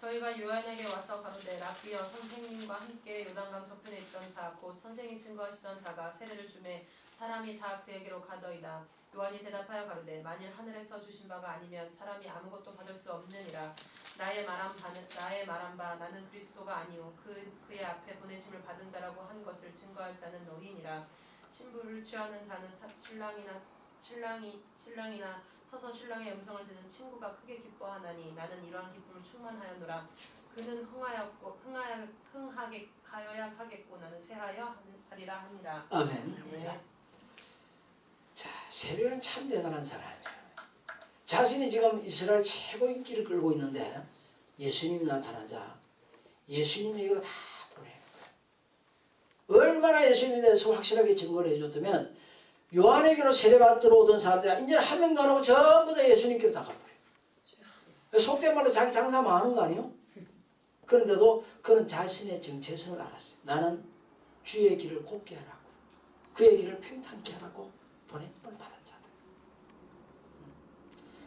저희가 요한에게 와서 가로되 라비여 선생님과 함께 요단강 저편에 있던 자 곧 선생이 증거하시던 자가 세례를 주매 사람이 다 그에게로 가더이다. 요한이 대답하여 가로되 만일 하늘에서 주신 바가 아니면 사람이 아무것도 받을 수 없느니라. 나의 말한 바 나는 그리스도가 아니요 그의 앞에 보내심을 받은 자라고 한 것을 증거할 자는 너희니라. 신부를 취하는 자는 신랑이나 서서 신랑의 음성을 듣는 친구가 크게 기뻐하나니 나는 이러한 기쁨을 충만하였노라. 그는 흥하여야 하겠고 나는 쇠하여 하리라 하니라. 아멘. 네. 자, 세례는 참 대단한 사람이에요. 자신이 지금 이스라엘 최고 인기를 끌고 있는데 예수님이 나타나자 예수님에게로 다 보내요. 얼마나 예수님에 대해서 확실하게 증거를 해줬다면 요한에게로 세례받들어 오던 사람들이 이제 한 명도 안 하고 전부 다 예수님께로 다 가버려요. 속된 말로 자기 장사 망하는 거 아니에요? 그런데도 그는 자신의 정체성을 알았어요. 나는 주의 길을 곱게 하라고 그의 길을 평탄케 하라고 보냄을 받은 자들.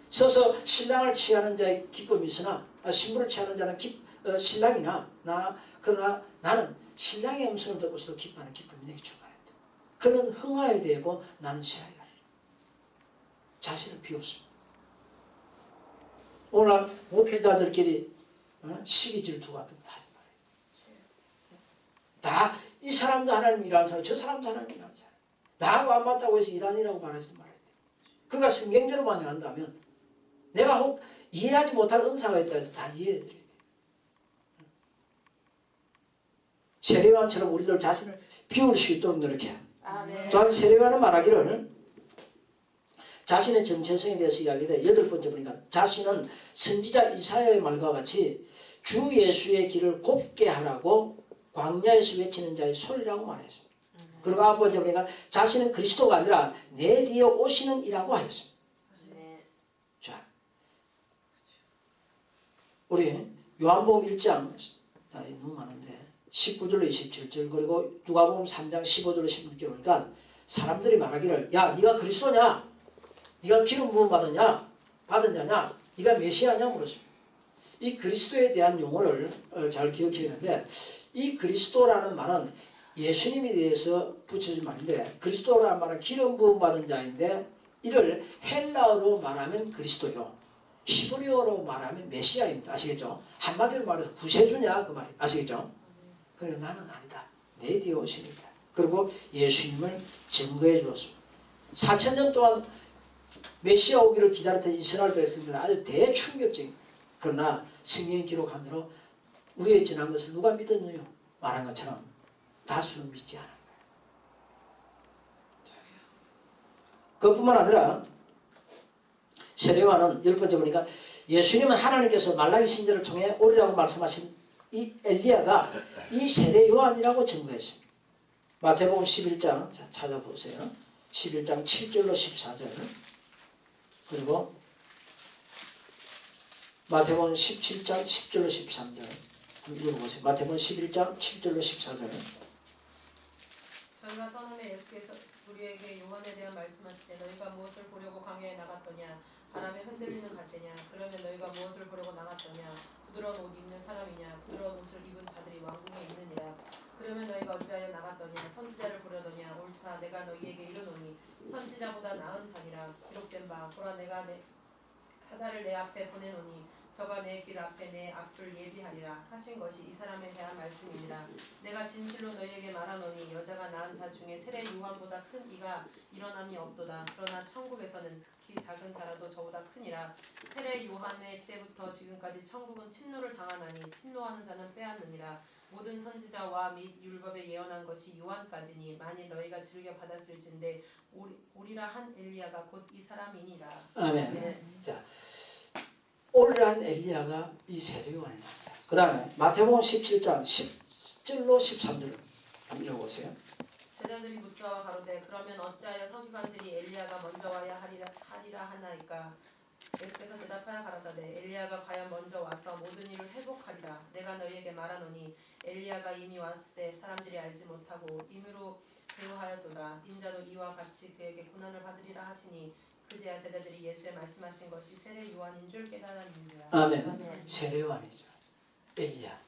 서서 신랑을 취하는 자의 기쁨이 있으나 신부를 취하는 자는 신랑이나 그러나 나는 신랑의 음성을 듣고서도 기뻐하는 기쁨이 내게 충만했다. 그는 흥하여야 되고 나는 쇠하여야 하리라. 자신을 비웠습니다. 오늘 목회자들끼리 시기 질투가 하지 말아요. 다 이 사람도 하나님 일하는 사람, 저 사람도 하나님 일하는 사람. 나하고 안 맞다고 해서 이단이라고 말하지 말아야 돼. 그가 성경대로만 한다면 내가 혹 이해하지 못할 은사가 있다 해도 다 이해해드려야 돼. 세례요한처럼 우리들 자신을 비울 수 있도록 노력해야 합니다. 또한 세례요한은 말하기를 자신의 정체성에 대해서 이야기돼 8번째 보니까 자신은 선지자 이사야의 말과 같이 주 예수의 길을 곱게 하라고 광야에서 외치는 자의 소리라고 말했습니다. 그리고 9번째 보니까 자신은 그리스도가 아니라 내 뒤에 오시는 이라고 하였습니다. 자, 우리 요한복음 1장 너무 많은데 19절로 27절 그리고 누가복음 3장 15절로 16절 보니까 사람들이 말하기를 야 네가 그리스도냐? 네가 기름 부음 받은 자냐? 네가 메시아냐? 물었습니다. 이 그리스도에 대한 용어를 잘 기억해야 하는데 이 그리스도라는 말은 예수님에 대해서 붙여진 말인데 그리스도라는 말은 기름 부음 받은 자인데 이를 헬라어로 말하면 그리스도요. 히브리어로 말하면 메시아입니다. 아시겠죠? 한마디로 말해서 구세주냐 그 말이 아시겠죠? 그러니까 나는 아니다. 내 뒤에 오시니까. 그리고 예수님을 증거해 주었습니다. 4,000년 동안 메시아 오기를 기다렸던 이스라엘 백성들은 아주 대충격적인 그러나 성경이 기록한 대로 우리의 지난 것을 누가 믿었느냐 말한 것처럼 다수는 믿지 않은 거예요. 그것뿐만 아니라 세례요한은 10번째 보니까 예수님은 하나님께서 말라기 신자를 통해 오리라고 말씀하신 이 엘리야가 이 세례요한이라고 증거했습니다. 마태복음 11장 찾아보세요. 11장 7절로 14절 그리고 마태복음 17장 10절로 13절 읽어보세요. 마태복음 11장 7절로 14절 저희가 떠남에 예수께서 우리에게 요한에 대한 말씀하시되 너희가 무엇을 보려고 광야에 나갔더냐 바람에 흔들리는 갈대냐 그러면 너희가 무엇을 보려고 나갔더냐 부드러운 옷 입는 사람이냐 부드러운 옷을 입은 자들이 왕궁에 있느니라 그러면 너희가 어찌하여 나갔더냐 선지자를 보려더냐 옳다 내가 너희에게 이르노니 선지자보다 나은 자니라 기록된 바 보라 내가 내 사자를 내 앞에 보내노니 저가 내 길 앞에 내 앞을 예비하리라 하신 것이 이 사람에 대한 말씀이니라 내가 진실로 너희에게 말하노니 여자가 낳은 자 중에 세례 요한보다 큰 이가 일어남이 없도다 그러나 천국에서는 극히 작은 자라도 저보다 크니라 세례 요한의 때부터 지금까지 천국은 침노를 당하나니 침노하는 자는 빼앗느니라 모든 선지자와 및 율법에 예언한 것이 요한까지니 만일 너희가 즐겨 받았을진데 오리라 한 엘리야가 곧 이 사람이니라. 아멘. 네. 자, 오리라 한 엘리야가 이 세례요한이다. 그 다음에 마태복음 17장 10절로 13절 한번 읽어보세요. 제자들이 묻자와 가로되 그러면 어찌하여 서기관들이 엘리야가 먼저 와야 하리라 하나이까 예수께서 대답하여 가라사대 엘리야가 과연 먼저 와서 모든 일을 회복하리라 내가 너희에게 말하노니 엘리야가 이미 왔을 때 사람들이 알지 못하고 임의로 대우하였도다 인자도 이와 같이 그에게 고난을 받으리라 하시니 그제야 제자들이 예수의 말씀하신 것이 세례 요한인 줄 깨달았느니라. 아멘. 세례 요한이죠. 엘리야.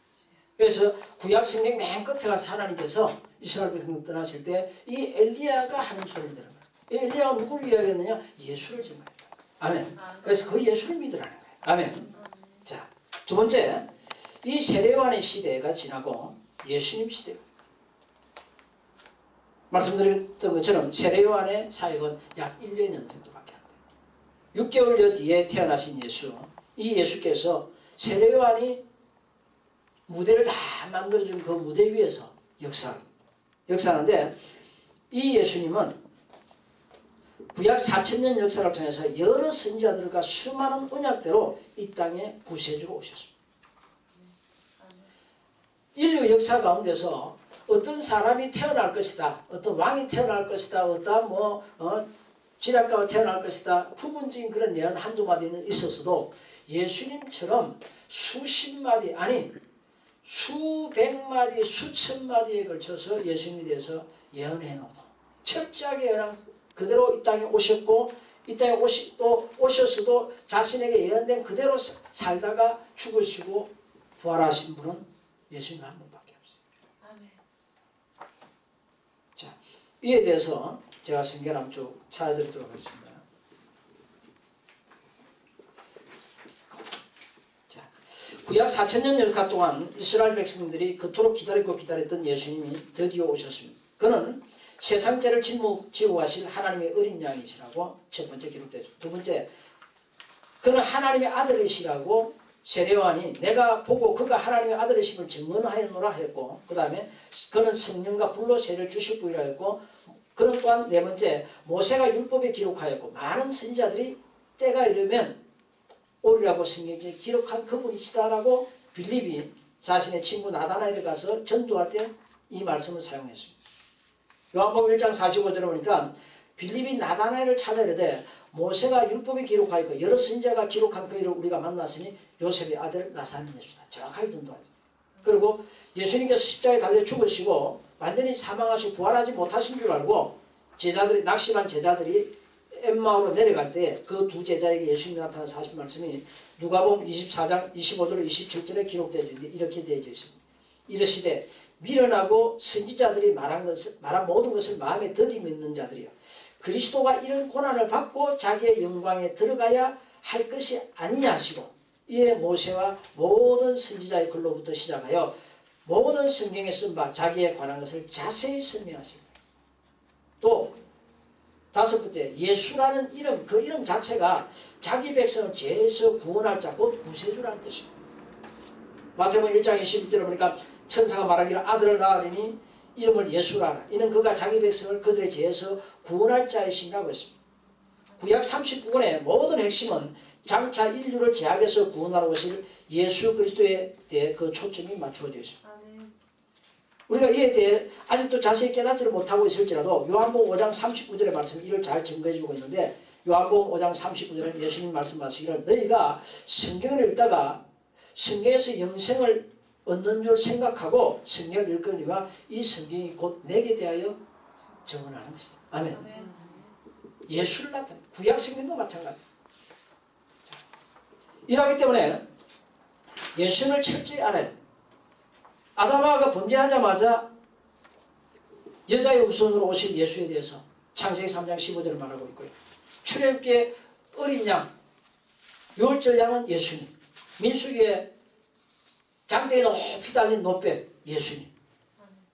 그래서 구약 성경 맨 끝에 가서 하나님께서 이스라엘 백성 떠나실 때 이 엘리야가 하는 소리를 들은 거예요. 이 엘리야가 누구를 이야기했느냐? 예수를 증거했다. 아멘. 그래서 그 예수를 믿으라는 거예요. 아멘. 자, 두 번째, 이 세례 요한의 시대가 지나고 예수님 시대가 말씀드렸던 것처럼 세례 요한의 사역은 약 1년 정도밖에 안 돼요. 6개월여 뒤에 태어나신 예수, 이 예수께서 세례 요한이 무대를 다 만들어준 그 무대 위에서 역사하는데 이 예수님은 구약 4,000년 역사를 통해서 여러 선지자들과 수많은 언약대로 이 땅에 구세주로 오셨습니다. 인류 역사 가운데서 어떤 사람이 태어날 것이다. 어떤 왕이 태어날 것이다. 어떤 지략가가 태어날 것이다. 부분적인 그런 예언 한두 마디는 있었어도 예수님처럼 수십 마디 아니 수백 마디 수천 마디에 걸쳐서 예수님에 대해서 예언해 놓고 철저하게 예언한 그대로 이 땅에 오셨고 이 땅에 오셨어도 자신에게 예언된 그대로 살다가 죽으시고 부활하신 분은 예수님 한 분밖에 없어요. 아멘. 자, 이에 대해서 제가 성경을 한번 쭉 찾아드리도록 하겠습니다. 자, 구약 4,000년 열카 동안 이스라엘 백성들이 그토록 기다리고 기다렸던 예수님이 드디어 오셨습니다. 그는 세상 죄를 지고 가실 하나님의 어린 양이시라고 첫 번째 기록되죠. 두 번째, 그는 하나님의 아들이시라고 세례요한이 내가 보고 그가 하나님의 아들이심을 증언하였노라 했고, 그 다음에 그는 성령과 불로 세례를 주실 분이라 했고, 그는 또한 네 번째 모세가 율법에 기록하였고 많은 선지자들이 때가 이르면 오리라고 성경에 기록한 그분이시다라고 빌립이 자신의 친구 나다나엘에 가서 전도할 때 이 말씀을 사용했습니다. 요한복음 1장 45절에 보니까 빌립이 나다나엘을 찾아 이르되 모세가 율법에 기록하였고 여러 선지자가 기록한 그 일을 우리가 만났으니 요셉의 아들 나사렛 예수다. 정확하게 전도하죠. 그리고 예수님께서 십자가에 달려 죽으시고 완전히 사망하시고 부활하지 못하신 줄 알고 제자들이 낙심한 제자들이 엠마오로 내려갈 때 그 두 제자에게 예수님이 나타난 사실 말씀이 누가복음 24장 25절 27절에 기록되어 있는데 이렇게 되어 있습니다. 이르시되 미련하고 선지자들이 말한 모든 것을 마음에 더디 믿는 자들이요 그리스도가 이런 고난을 받고 자기의 영광에 들어가야 할 것이 아니냐 하시고 이에 모세와 모든 선지자의 글로부터 시작하여 모든 성경에 쓴 바 자기에 관한 것을 자세히 설명하십니다. 또 다섯 번째, 예수라는 이름, 그 이름 자체가 자기 백성을 죄에서 구원할 자, 곧 구세주라는 뜻입니다. 마태복음 1장 21절에 보니까 천사가 말하기를 아들을 낳으리니 이름을 예수라 하라. 이는 그가 자기 백성을 그들의 죄에서 구원할 자이시라고 했습니다. 구약 39권의 모든 핵심은 장차 인류를 죄악에서 구원하러 오실 예수 그리스도에 대해 그 초점이 맞추어져 있습니다. 우리가 이에 대해 아직도 자세히 깨닫지를 못하고 있을지라도 요한복음 5장 39절의 말씀이 이를 잘 증거해주고 있는데 요한복음 5장 39절에 예수님 말씀하시기를 너희가 성경을 읽다가 성경에서 영생을 얻는 줄 생각하고 성경을 읽거니와 이 성경이 곧 내게 대하여 증언하는 것이다. 아멘. 예수를 나타내 구약 성경도 마찬가지. 이러하기 때문에 예수님을 철저히 알아요. 아담하가 범죄하자마자 여자의 후손으로 오신 예수에 대해서 창세기 3장 15절을 말하고 있고요. 출애굽기의 어린 양, 유월절 양은 예수님, 민수기의 장대에 높이 달린 노뱀 예수님.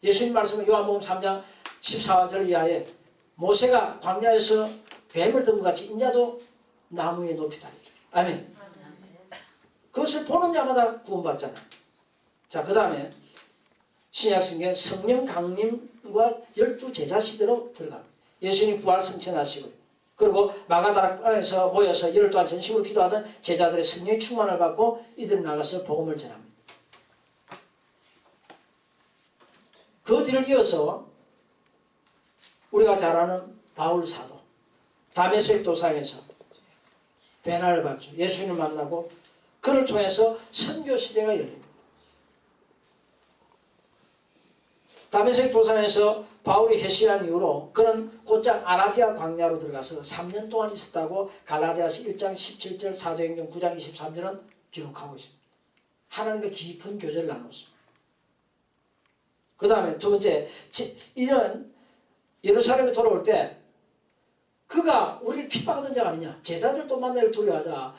예수님 말씀은 요한복음 3장 14절 이하에 모세가 광야에서 뱀을 든 것 같이 인자도 나무에 높이 달리죠. 아멘. 그것을 보는 자마다 구원받잖아요. 자, 그 다음에 신약성경에 성령 강림과 12제자 시대로 들어갑니다. 예수님 부활 승천하시고요. 그리고 마가다락방에서 모여서 열흘 동안 전심으로 기도하던 제자들의 성령의 충만을 받고 이들 나가서 복음을 전합니다. 그 뒤를 이어서 우리가 잘 아는 바울 사도 다메섹 도상에서 배난을 받죠. 예수님을 만나고 그를 통해서 선교 시대가 열립니다. 다메섹 도상에서 바울이 해시한 이후로 그는 곧장 아라비아 광야로 들어가서 3년 동안 있었다고 갈라디아서 1장 17절 사도행전 9장 23절은 기록하고 있습니다. 하나님과 깊은 교제를 나눴습니다. 그 다음에 두 번째, 이는 예루살렘에 돌아올 때 그가 우리를 핍박하던 자가 아니냐, 제자들도 만나기를 두려워하자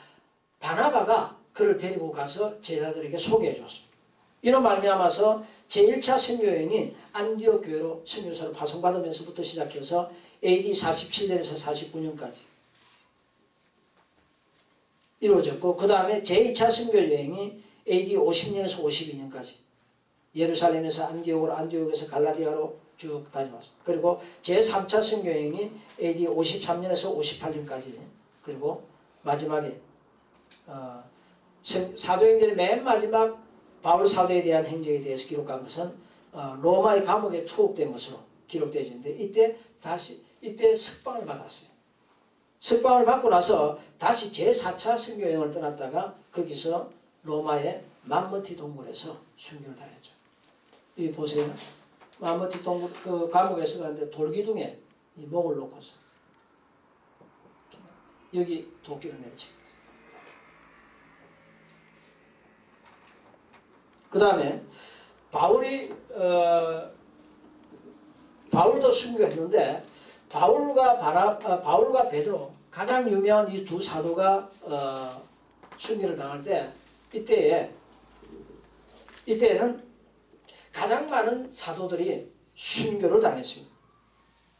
바나바가 그를 데리고 가서 제자들에게 소개해 줬습니다. 이런 말미암아서 제1차 선교여행이 안디옥 교회로 선교사로 파송받으면서부터 시작해서 AD 47년에서 49년까지 이루어졌고, 그 다음에 제2차 선교여행이 AD 50년에서 52년까지 예루살렘에서 안디옥으로, 안디옥에서 갈라디아로 쭉 다녀왔습니다. 그리고 제3차 선교여행이 AD 53년에서 58년까지, 그리고 마지막에 사도행전의 맨 마지막 바울 사도에 대한 행적에 대해서 기록한 것은 로마의 감옥에 투옥된 것으로 기록되어 있는데 이때 석방을 받았어요. 석방을 받고 나서 다시 제4차 선교여행을 떠났다가 거기서 로마의 맘머티 동굴에서 순교를 당했죠. 여기 보세요. 맘머티 동굴 그 감옥에서 가는데 돌기둥에 이 목을 놓고서 여기 도끼를 내리친 거죠. 그 다음에 바울도 순교했는데 바울과 베드로 가장 유명한 이 두 사도가 순교를 당할 때 이때에는 가장 많은 사도들이 순교를 당했습니다.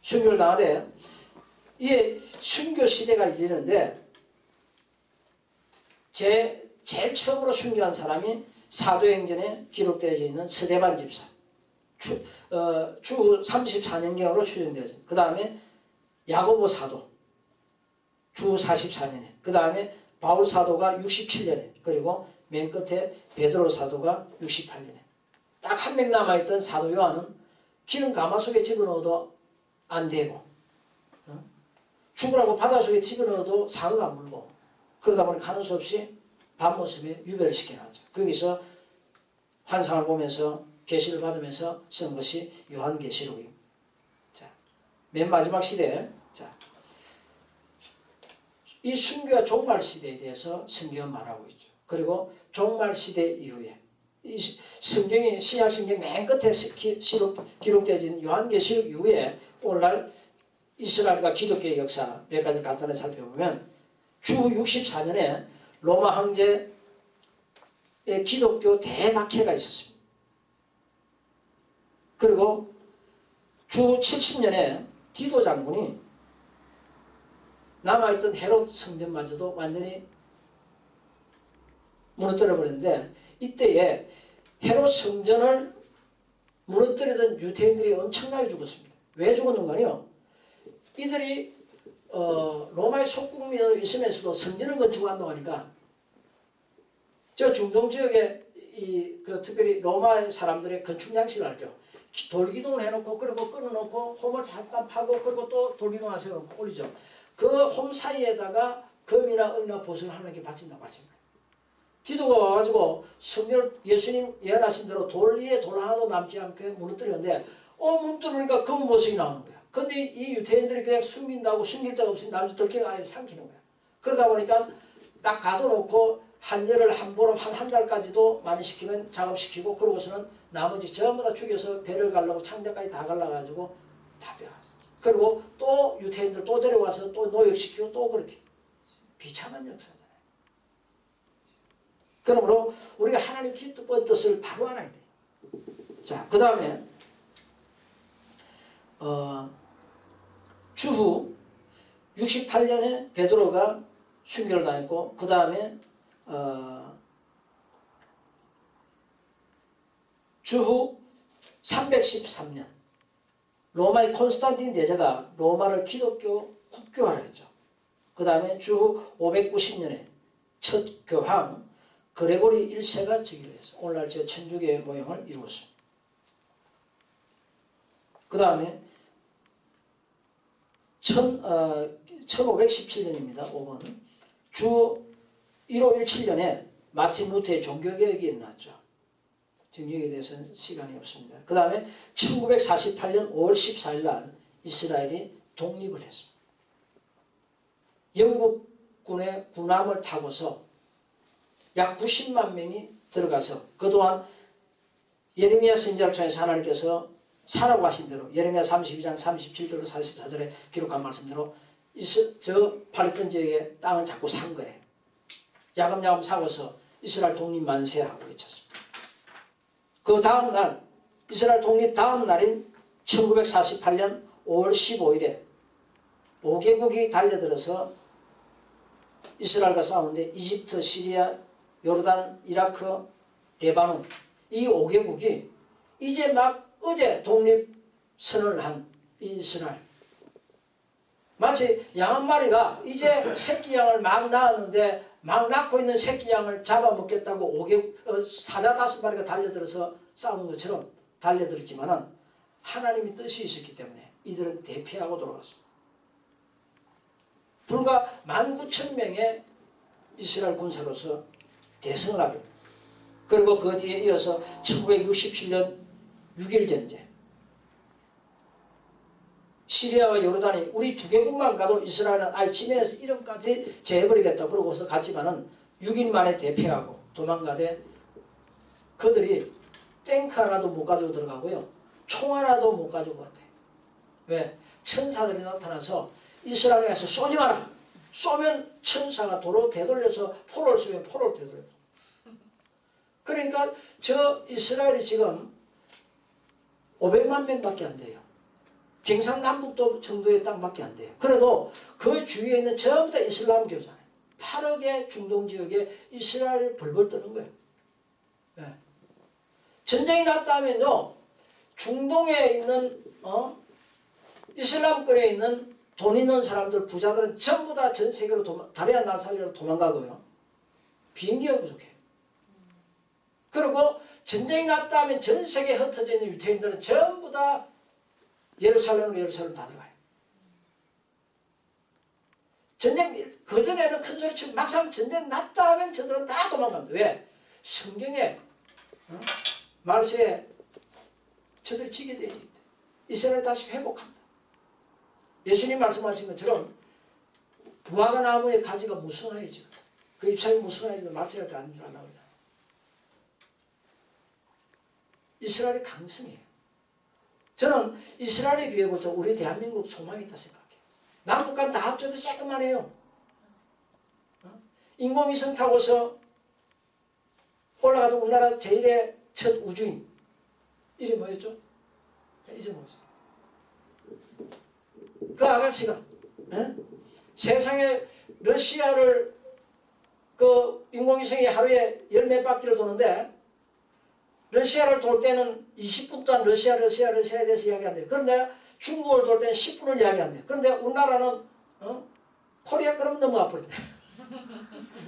순교를 당하되 이게 순교 시대가 이르는데 제일 처음으로 순교한 사람이 사도행전에 기록되어 있는 스데반 집사 주 34년경으로 추정되어져. 그 다음에 야고보 사도 주 44년에, 그 다음에 바울 사도가 67년에, 그리고 맨 끝에 베드로 사도가 68년에. 딱 한 명 남아있던 사도 요한은 기름 가마 속에 집어넣어도 안 되고, 죽으라고 바다 속에 집어넣어도 상어가 안 물고, 그러다 보니까 하는 수 없이 밤모습에 유배를 시켜놨죠. 거기서 환상을 보면서 계시를 받으면서 쓴 것이 요한계시록입니다. 자, 맨 마지막 시대에 이 순교와 종말 시대에 대해서 성경은 말하고 있죠. 그리고 종말 시대 이후에 이 성경이 신약 성경 맨 끝에 기록되어진 요한계시록 이후에 오늘날 이스라엘과 기독교의 역사 몇 가지 간단히 살펴보면 주 64년에 로마 황제의 기독교 대박해가 있었습니다. 그리고 주 70년에 디도 장군이 남아있던 헤롯 성전마저도 완전히 무너뜨려 버렸는데, 이때에 헤롯 성전을 무너뜨리던 유대인들이 엄청나게 죽었습니다. 왜 죽었는가요? 이들이 로마의 속국민으로 있으면서도 성전을 건축 한다고 하니까 저 중동 지역에 특별히 로마의 사람들의 건축 양식을 알죠. 돌기둥을 해놓고 그리고 끊어놓고 홈을 잠깐 파고 그리고 또 돌기둥을 세워놓고 올리죠. 그 홈 사이에다가 금이나 은이나 보석을 하나님께 바친다고 하십니다. 디도가 와가지고 성전을 예수님 예언하신 대로 돌 위에 돌 하나도 남지 않게 무너뜨렸는데 문 뚫으니까 금 보석이 나오는 거야. 근데 이 유대인들이 그냥 숨긴다고 숨길 데가 없으니 나중에 들키가 아예 삼키는 거야. 그러다 보니까 딱 가둬놓고 한 열흘 한 보름 한 달까지도 많이 시키면 작업시키고, 그러고서는 나머지 전부 다 죽여서 배를 가려고 창자까지 다 갈라가지고 다 빼갔어. 그리고 또 유태인들 또 데려와서 또 노역시키고 또 그렇게 비참한 역사잖아요. 그러므로 우리가 하나님 기뻐 뜻을 바로 알아야 돼요. 자, 그 다음에 주후 68년에 베드로가 순교를 당했고, 그 다음에 주후 313년 로마의 콘스탄틴 대제가 로마를 기독교 국교화를 했죠. 그 다음에 주후 590년에 첫 교황 그레고리 1세가 즉위를 했어요. 오늘날 저 천주교의 모형을 이루었습니다. 그 다음에 1517년입니다. 5번 주 1517년에 마틴 루터의 종교개혁이 일어났죠. 지금 여기에 대해서는 시간이 없습니다. 그 다음에 1948년 5월 14일 날 이스라엘이 독립을 했습니다. 영국군의 군함을 타고서 약 90만 명이 들어가서 그동안 예레미야 선지자를 통해서 하나님께서 사라고 하신 대로 예레미야 32장 37절로 44절에 기록한 말씀대로 저 팔레스타인 지역의 땅을 자꾸 산 거예요. 야금야금 사고서 이스라엘 독립 만세하고 외쳤습니다. 그 다음 날 이스라엘 독립 다음 날인 1948년 5월 15일에 5개국이 달려들어서 이스라엘과 싸우는데 이집트, 시리아, 요르단, 이라크, 레바논 이 5개국이 이제 막 어제 독립 선언을 한 이스라엘, 마치 양 한 마리가 이제 새끼 양을 막 낳았는데 막 낳고 있는 새끼 양을 잡아먹겠다고 5개국 사자 5마리가 달려들어서 싸우는 것처럼 달려들었지만은 하나님의 뜻이 있었기 때문에 이들은 대피하고 돌아갔습니다. 불과 19,000명의 이스라엘 군사로서 대승을 하게 됩니다. 그리고 그 뒤에 이어서 1967년 6.1 전쟁, 시리아와 요르단이 우리 두 개국만 가도 이스라엘은 아예 지면에서 이름까지 제해버리겠다 그러고서 갔지만은 6일 만에 대피하고 도망가되 그들이 탱크 하나도 못 가지고 들어가고요. 총 하나도 못 가지고 갔대. 왜? 천사들이 나타나서 이스라엘에 가서 쏘지 마라. 쏘면 천사가 도로 되돌려서 포로를 쏘면 포로를 되돌려. 그러니까 저 이스라엘이 지금 500만 명밖에 안 돼요. 경상남북도 정도의 땅밖에 안 돼요. 그래도 그 주위에 있는 전부 다 이슬람교잖아요. 8억의 중동 지역에 이스라엘이 벌벌 떠는 거예요. 네. 전쟁이 났다 하면요. 중동에 있는 이슬람권에 있는 돈 있는 사람들, 부자들은 전부 다 전 세계로 다리 한 날 살려서 도망가고요. 비행기가 부족해요. 그리고 전쟁이 났다 하면 전 세계에 흩어져 있는 유태인들은 전부 다 예루살렘 다 들어가요. 전쟁 그전에는 큰 소리 치고 막상 전쟁 났다 하면 저들은 다 도망갑니다. 왜? 성경에 말세에 저들이 지게 되지. 이스라엘 다시 회복합니다. 예수님 말씀하신 것처럼 무화과 나무의 가지가 무성해지거든. 그 잎사귀 무성해지면 말세가 안 줄 알라고 그러잖아요. 이스라엘이 강성해요. 저는 이스라엘에 비해부터 우리 대한민국 소망이 있다 생각해요. 남북한 다 합쳐도 조금만 해요. 인공위성 타고서 올라가도 우리나라 제1의 첫 우주인 이름이 뭐였죠? 이제 뭐였어요? 그 아가씨가 세상에 러시아를 그 인공위성이 하루에 10몇 바퀴를 도는데 러시아를 돌 때는 20분 동안 러시아에 대해서 이야기한대요. 그런데 중국을 돌 때는 10분을 이야기한대요. 그런데 우리나라는 코리아 그러면 넘어가 버린대.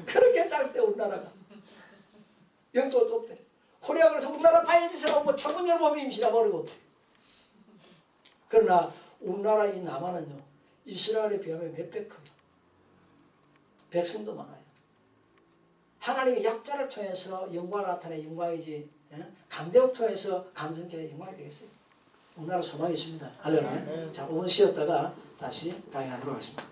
그렇게 짧대 우리나라가. 영토도 없대. 코리아 그래서 우리나라 봐야지 사람 뭐 천문열범이 임신하 버리고 없대. 그러나 우리나라 이 남한은요. 이스라엘에 비하면 몇 배 커요. 백성도 많아요. 하나님이 약자를 통해서 영광을 나타내 영광이지 강대국 통해서 감성케 영광이 되겠어요. 우리나라 소망이 있습니다. 할렐루야. 자, 5분 쉬었다가 다시 강의하도록 하겠습니다.